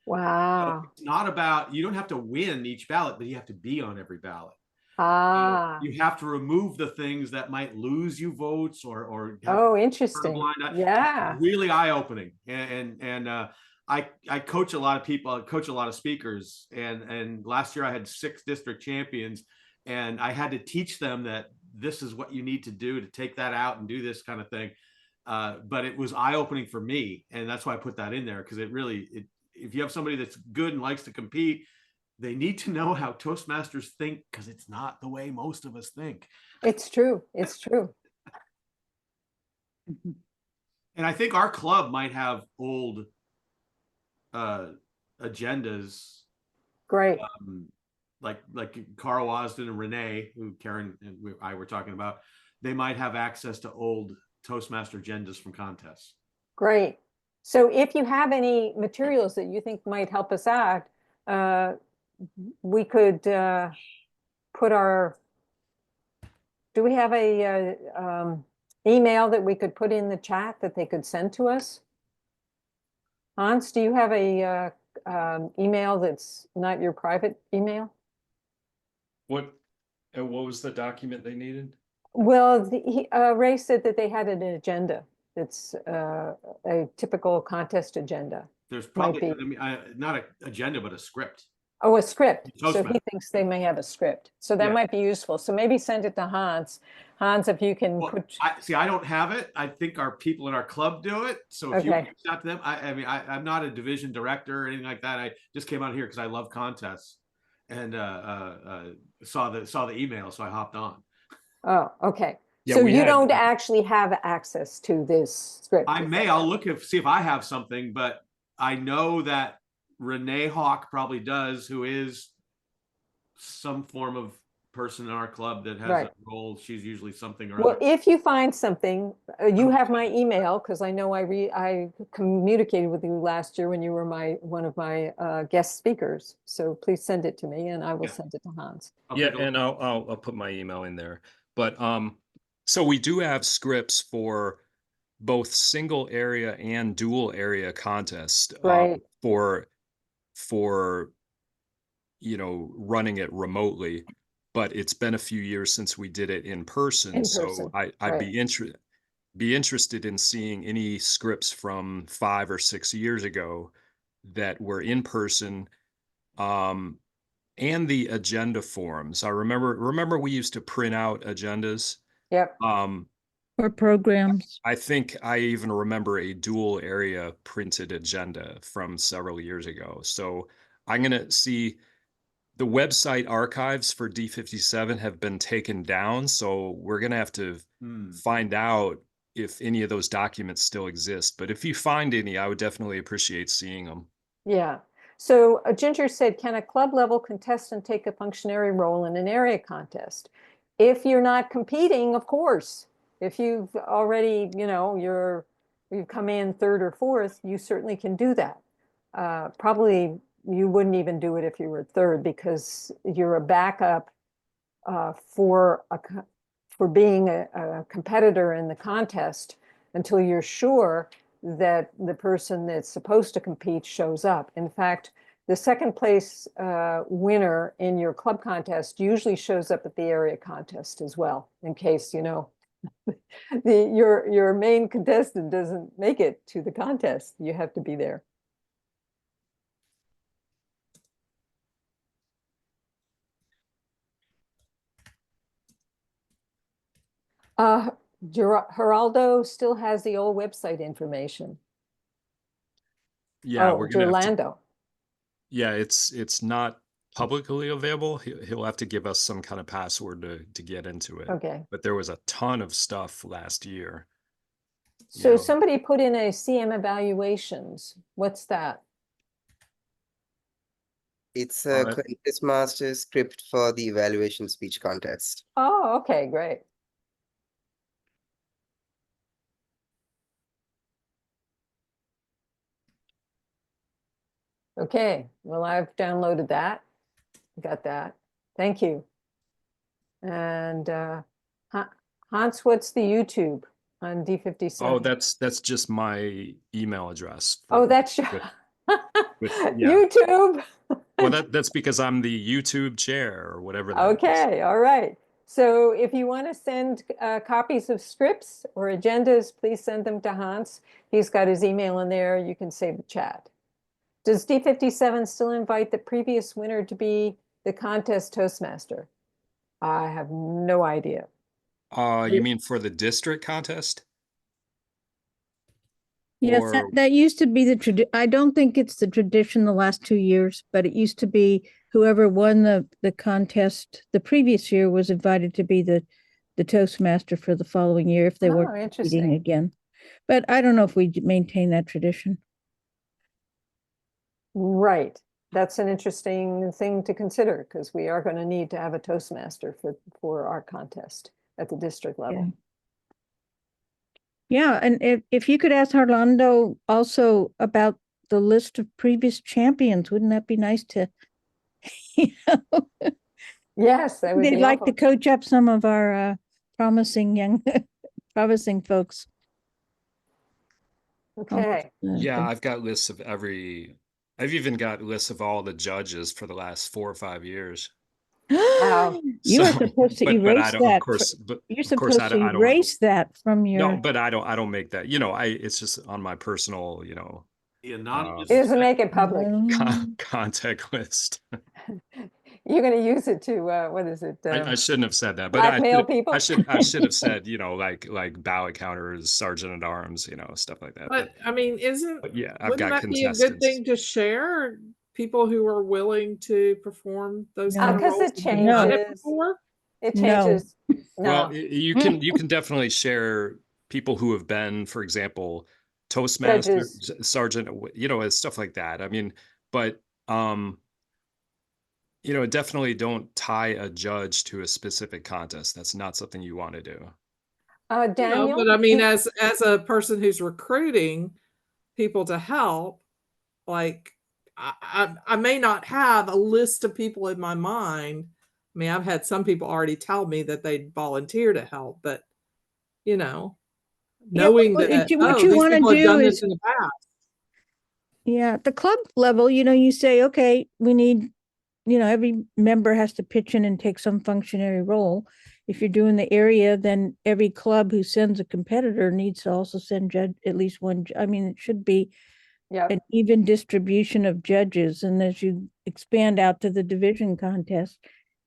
Wow. So it's not about, you don't have to win each ballot, but you have to be on every ballot. Ah, You have to remove the things that might lose you votes or have oh, a interesting. blind eye. Yeah. Really eye-opening. And I coach a lot of people, I coach a lot of speakers, and last year I had 6 district champions, and I had to teach them that this is what you need to do to take that out and do this kind of thing. But it was eye-opening for me, and that's why I put that in there, because if you have somebody that's good and likes to compete, they need to know how Toastmasters think, because it's not the way most of us think. It's true. It's true. And I think our club might have old agendas, Great. like Carl Wasden and Renee, who Karen and I were talking about. They might have access to old Toastmaster agendas from contests. Great. So if you have any materials that you think might help us out, we could put our, do we have a email that we could put in the chat that they could send to us? Hans, do you have a email that's not your private email? What was the document they needed? Well, Ray said that they had an agenda. It's a typical contest agenda. There's probably, not an agenda, but a script. Oh, a script. So Toastmaster. he thinks they may have a script. So that Yeah. might be useful. So maybe send it to Hans. Hans, if you can Well, put. I don't have it. I think our people in our club do it. So if you Okay. reach out to them, I'm not a division director or anything like that. I just came out here because I love contests, and saw the email, so I hopped on. Oh, okay. Yeah, So we you had- don't actually have access to this script? I may. I'll look see if I have something, but I know that Renee Hawk probably does, who is some form of person in our club that has Right. a role. She's usually something or Well, other. if you find something, you have my email, because I know I communicated with you last year when you were one of my guest speakers. So please send it to me and I will Yeah. send it to Hans. Okay, Yeah, cool. and I'll put my email in there. But so we do have scripts for both single area and dual area contests, Right. for running it remotely. But it's been a few years since we did it in person. In So person, I'd right. be interested in seeing any scripts from 5 or 6 years ago that were in person, and the agenda forms. I remember we used to print out agendas. Yep. Or programs. I think I even remember a dual area printed agenda from several years ago. So I'm going to see the website archives for D57 have been taken down. So we're going to have to find out if any of those documents still exist. But if you find any, I would definitely appreciate seeing them. Yeah. So Ginger said, can a club level contestant take a functionary role in an area contest? If you're not competing, of course. If you've already, you've come in third or fourth, you certainly can do that. Probably you wouldn't even do it if you were third, because you're a backup for being a competitor in the contest until you're sure that the person that's supposed to compete shows up. In fact, the second place winner in your club contest usually shows up at the area contest as well, in case, your main contestant doesn't make it to the contest. You have to be there. Geraldo still has the old website information. Yeah, Oh, we're gonna have to, Gerlando. yeah, it's not publicly available. He'll have to give us some kind of password to get into it. Okay. But there was a ton of stuff last year. So somebody put in a CM evaluations. What's that? It's a contest master script for the evaluation speech contest. Oh, okay, great. Okay, well, I've downloaded that. Got that. Thank you. And Hans, what's the YouTube on D57? Oh, that's just my email address. Oh, that's yeah. YouTube. Well, that's because I'm the YouTube chair or whatever that is. Okay, all right. So if you want to send copies of scripts or agendas, please send them to Hans. He's got his email in there. You can save the chat. Does D57 still invite the previous winner to be the contest Toastmaster? I have no idea. You mean for the district contest? Yes, Or that used to be the tradition. I don't think it's the tradition the last 2 years, but it used to be whoever won the contest the previous year was invited to be the Toastmaster for the following year if they Oh, were interesting. meeting again. But I don't know if we maintain that tradition. Right. That's an interesting thing to consider because we are going to need to have a Toastmaster for our contest at the district level. Yeah, and if you could ask Orlando also about the list of previous champions, wouldn't that be nice to, you know, Yes, that would they'd be like to helpful. coach up some of our promising young, promising folks. Okay. yeah, I've got lists of I've even got lists of all the judges for the last 4 or 5 years. Wow. You are So, supposed to but I erase don't, of that. course, but You're of course supposed to I don't. erase that from No, your. but I don't make that. You know, it's just on my personal, The anonymous. It doesn't make it public. contact list. You're going to use it to, what is it? I shouldn't have said that, but blackmail people? I should have said, like ballot counters, sergeant at arms, stuff like that. But I mean, But yeah, I've wouldn't got that be a good contestants. thing to share? People who are willing to perform those kind of Because roles it have done it changes. before? It No. changes. Well, No. you can definitely share people who have been, for example, Toastmaster, Judges. sergeant, stuff like that. I mean, but definitely don't tie a judge to a specific contest. That's not something you want to do. Daniel? But I mean, as a person who's recruiting people to help, like I may not have a list of people in my mind. I mean, I've had some people already tell me that they'd volunteer to help, but knowing what that you these wanna people have do done is- this in the past. Yeah, at the club level, you say, okay, we need, every member has to pitch in and take some functionary role. If you're doing the area, then every club who sends a competitor needs to also send at least one. I mean, it should be an even distribution of judges. And as you expand out to the division contest,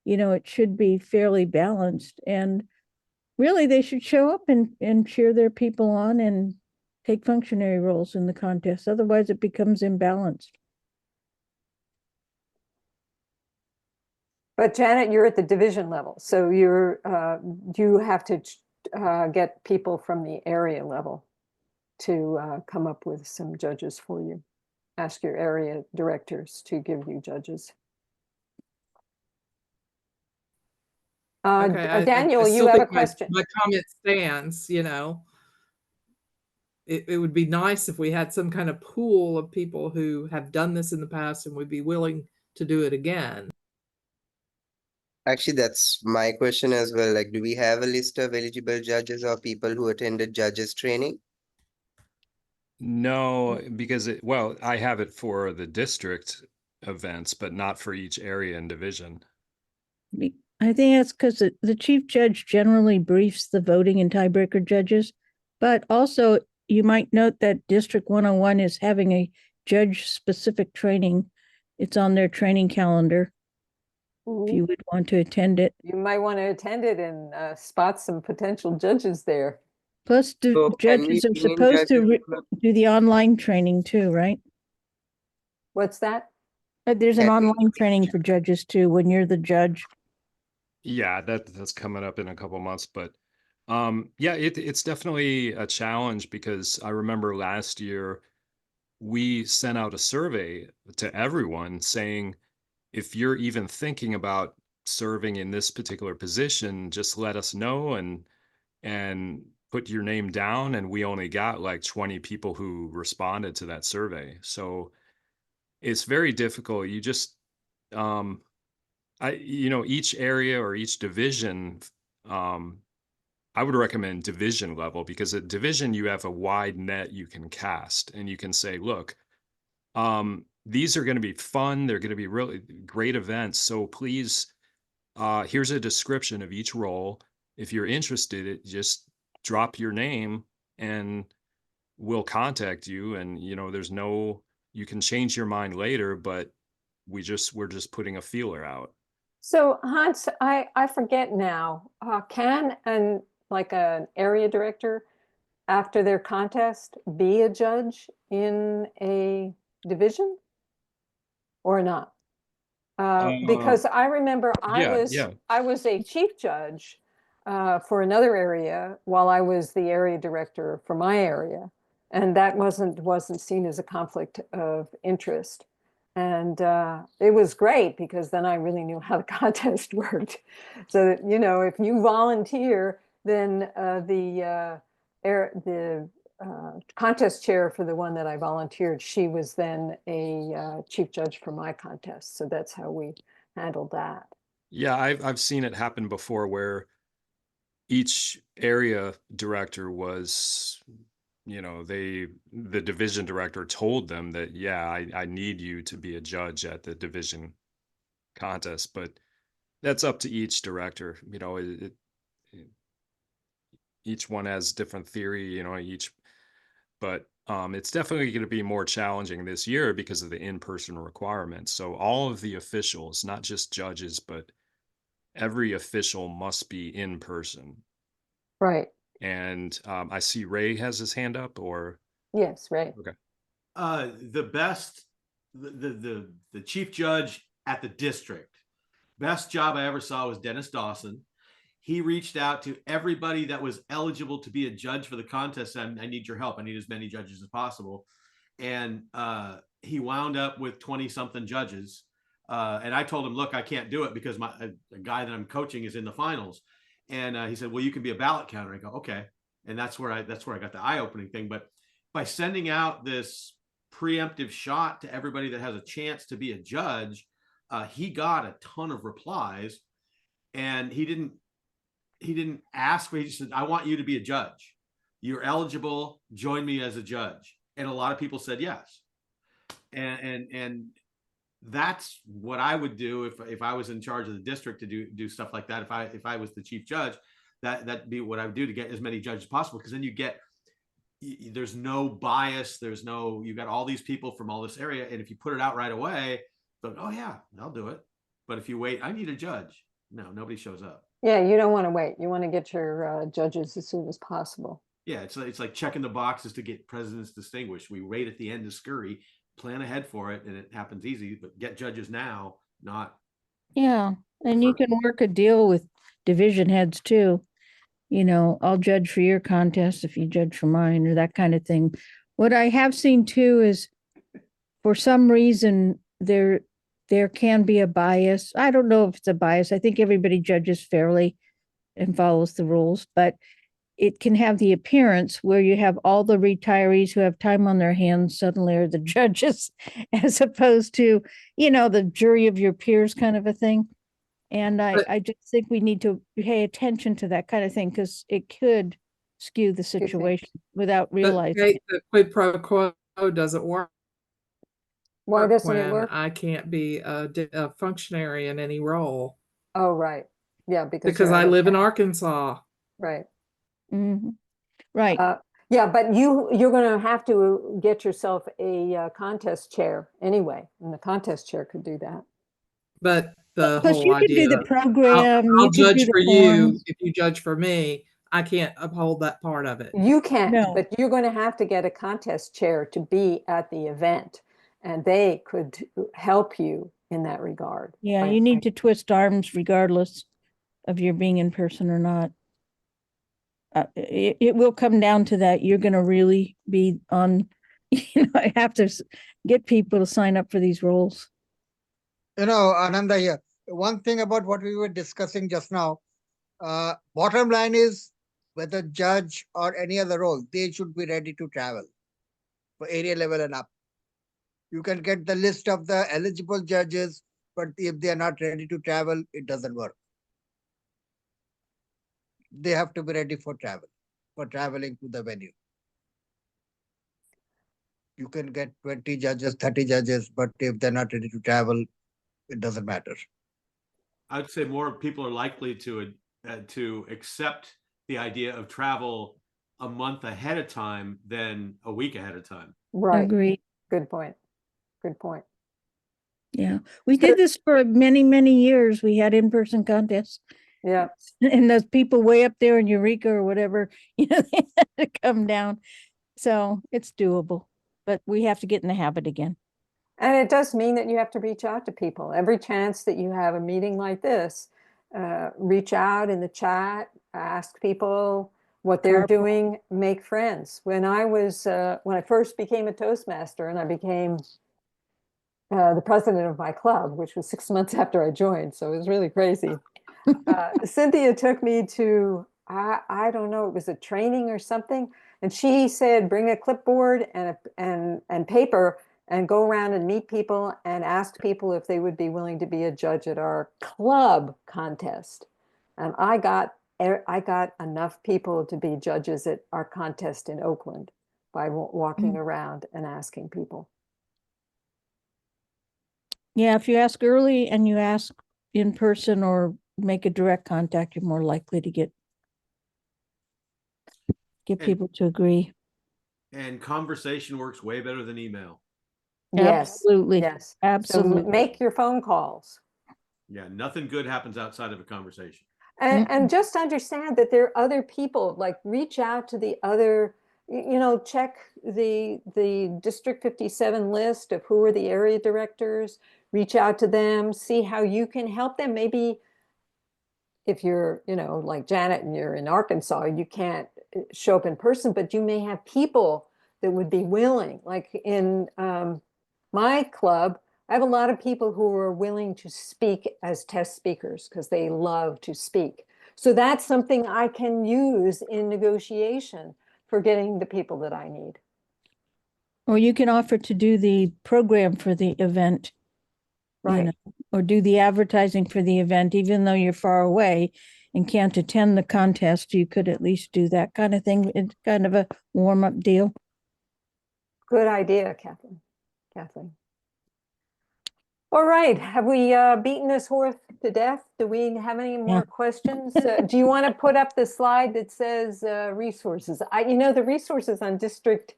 it should be fairly balanced. And really, they should show up and cheer their people on and take functionary roles in the contest. Otherwise, it becomes imbalanced. But Janet, you're at the division level, so you have to get people from the area level to come up with some judges for you. Ask your area directors to give you judges. Okay, Daniel, I you still have a think question. my comment stands, It would be nice if we had some kind of pool of people who have done this in the past and would be willing to do it again. Actually, that's my question as well. Like, do we have a list of eligible judges or people who attended judges training? No, because I have it for the district events, but not for each area and division. I think that's because the chief judge generally briefs the voting and tiebreaker judges, but also you might note that District 101 is having a judge-specific training. It's on their training calendar. If you would want to attend it. You might want to attend it and spot some potential judges there. Plus, judges are supposed to do the online training too, right? What's that? There's an online training for judges too, when you're the judge. Yeah, that's coming up in a couple months, but yeah, it's definitely a challenge because I remember last year we sent out a survey to everyone saying, if you're even thinking about serving in this particular position, just let us know and put your name down. And we only got like 20 people who responded to that survey. So it's very difficult. You just each area or each division, I would recommend division level, because at division you have a wide net you can cast and you can say, look, these are going to be fun. They're going to be really great events. So please, here's a description of each role. If you're interested, just drop your name and we'll contact you. And, you know, you can change your mind later, but we're just putting a feeler out. So Hans, I forget now, can like an area director after their contest be a judge in a division or not? Because I remember yeah. I was a chief judge for another area while I was the area director for my area, and that wasn't seen as a conflict of interest. And it was great because then I really knew how the contest worked. So that, you know, if you volunteer, then the contest chair for the one that I volunteered, she was then a chief judge for my contest. So that's how we handled that. Yeah, I've seen it happen before where each area director was, you know, the division director told them that, yeah, I need you to be a judge at the division contest, but that's up to each director. You know, each one has different theory, you know, but it's definitely going to be more challenging this year because of the in-person requirements. So all of the officials, not just judges, but every official must be in person. Right. And I see Ray has his hand up, or yes, Ray. Okay. The best, the chief judge at the district, best job I ever saw was Dennis Dawson. He reached out to everybody that was eligible to be a judge for the contest. I need your help. I need as many judges as possible. And he wound up with 20 something judges. And I told him, look, I can't do it because a guy that I'm coaching is in the finals. And he said, well, you can be a ballot counter. I go, okay. And that's where I got the eye-opening thing. But by sending out this preemptive shot to everybody that has a chance to be a judge, he got a ton of replies. And he didn't ask me. He just said, I want you to be a judge. You're eligible. Join me as a judge. And a lot of people said yes. And that's what I would do if I was in charge of the district to do stuff like that. If I was the chief judge, that'd be what I would do to get as many judges as possible. Because then there's no bias. You got all these people from all this area. And if you put it out right away, they'll go, oh yeah, I'll do it. But if you wait, I need a judge. No, nobody shows up. Yeah, you don't want to wait. You want to get your judges as soon as possible. Yeah, it's like checking the boxes to get presidents distinguished. We wait at the end to scurry, plan ahead for it, and it happens easy. But get judges now, not. Yeah, and you can work a deal with division heads too. You know, I'll judge for your contest if you judge for mine, or that kind of thing. What I have seen too is, for some reason, there can be a bias. I don't know if it's a bias. I think everybody judges fairly and follows the rules, but it can have the appearance where you have all the retirees who have time on their hands suddenly are the judges, as opposed to, you know, the jury of your peers kind of a thing. And I just think we need to pay attention to that kind of thing, because it could skew the situation without realizing. The quid pro quo doesn't work. Why doesn't it when work? I can't be a functionary in any role. Oh, right. Yeah, because I live in Arkansas. Right. Mm-hmm. Right. Yeah, but you're going to have to get yourself a contest chair anyway, and the contest chair could do that. But the Plus, whole you could idea, do the program. I'll you could judge do the for you. forms. If you judge for me, I can't uphold that part of it. You can't, No. but you're going to have to get a contest chair to be at the event, and they could help you in that regard. Yeah, you need to twist arms regardless of your being in person or not. It will come down to that. You're going to really be on, you know, I have to get people to sign up for these roles. You know, Ananda here, one thing about what we were discussing just now, bottom line is whether judge or any other role, they should be ready to travel for area level and up. You can get the list of the eligible judges, but if they are not ready to travel, it doesn't work. They have to be ready for traveling to the venue. You can get 20 judges, 30 judges, but if they're not ready to travel, it doesn't matter. I'd say more people are likely to accept the idea of travel a month ahead of time than a week ahead of time. Right. Agreed. Good point. Good point. Yeah, we did this for many, many years. We had in-person contests. Yeah. And those people way up there in Eureka or whatever, they had to come down. So it's doable, but we have to get in the habit again. And it does mean that you have to reach out to people. Every chance that you have a meeting like this, reach out in the chat, ask people what they're doing, make friends. When I first became a Toastmaster and I became the president of my club, which was 6 months after I joined, so it was really crazy. Cynthia took me to, I don't know, it was a training or something, and she said, bring a clipboard and paper and go around and meet people and ask people if they would be willing to be a judge at our club contest. And I got enough people to be judges at our contest in Oakland by walking around and asking people. Yeah, if you ask early and you ask in person or make a direct contact, you're more likely to get people to agree. And conversation works way better than email. Yes. Absolutely. Yes. Absolutely. So make your phone calls. Yeah, nothing good happens outside of a conversation. And just understand that there are other people, like reach out to the other, check the District 57 list of who are the area directors, reach out to them, see how you can help them. Maybe if you're, like Janet and you're in Arkansas, you can't show up in person, but you may have people that would be willing. Like in my club, I have a lot of people who are willing to speak as test speakers because they love to speak. So that's something I can use in negotiation for getting the people that I need. Or you can offer to do the program for the event, right? Or do the advertising for the event, even though you're far away and can't attend the contest. You could at least do that kind of thing. It's kind of a warm-up deal. Good idea, Kathleen. All right, have we beaten this horse to death? Do we have any more questions? Do you want to put up the slide that says resources? The resources on the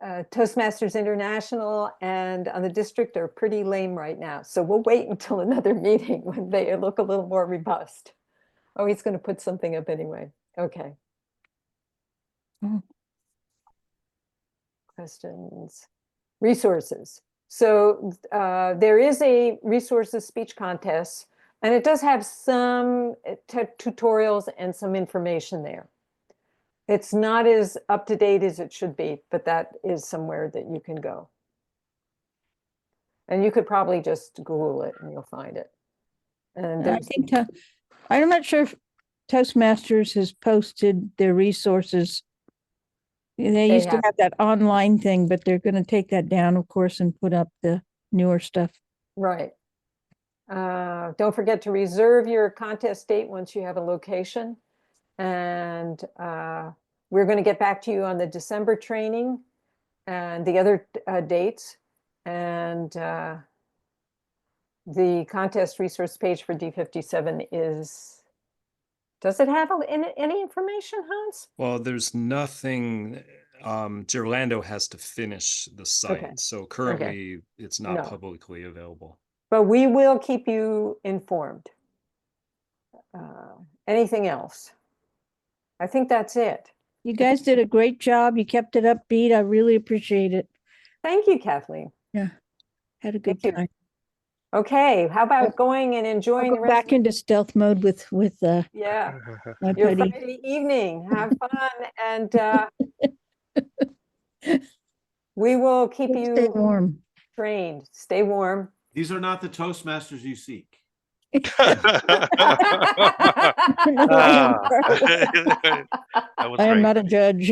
Toastmasters International and on the district are pretty lame right now. So we'll wait until another meeting when they look a little more robust. Oh, he's going to put something up anyway. Okay. Questions, resources. So there is a resources speech contest, and it does have some tutorials and some information there. It's not as up to date as it should be, but that is somewhere that you can go. And you could probably just Google it and you'll find it. And I think I'm not sure if Toastmasters has posted their resources. They used to have that online thing, but they're going to take that down, of course, and put up the newer stuff. Right. Don't forget to reserve your contest date once you have a location. And we're going to get back to you on the December training and the other dates. And the contest resource page for D57 is, does it have any information, Hans? Well, there's nothing. Gerlando has to finish the site. So currently it's not publicly available. But we will keep you informed. Anything else? I think that's it. You guys did a great job. You kept it upbeat. I really appreciate it. Thank you, Kathleen. Yeah, had a good time. Okay, how about going and enjoying the rest back into stealth mode with yeah, my your buddy. Friday evening. Have fun, and we will keep you Stay warm. trained. Stay warm. These are not the Toastmasters you seek. I I am not a judge.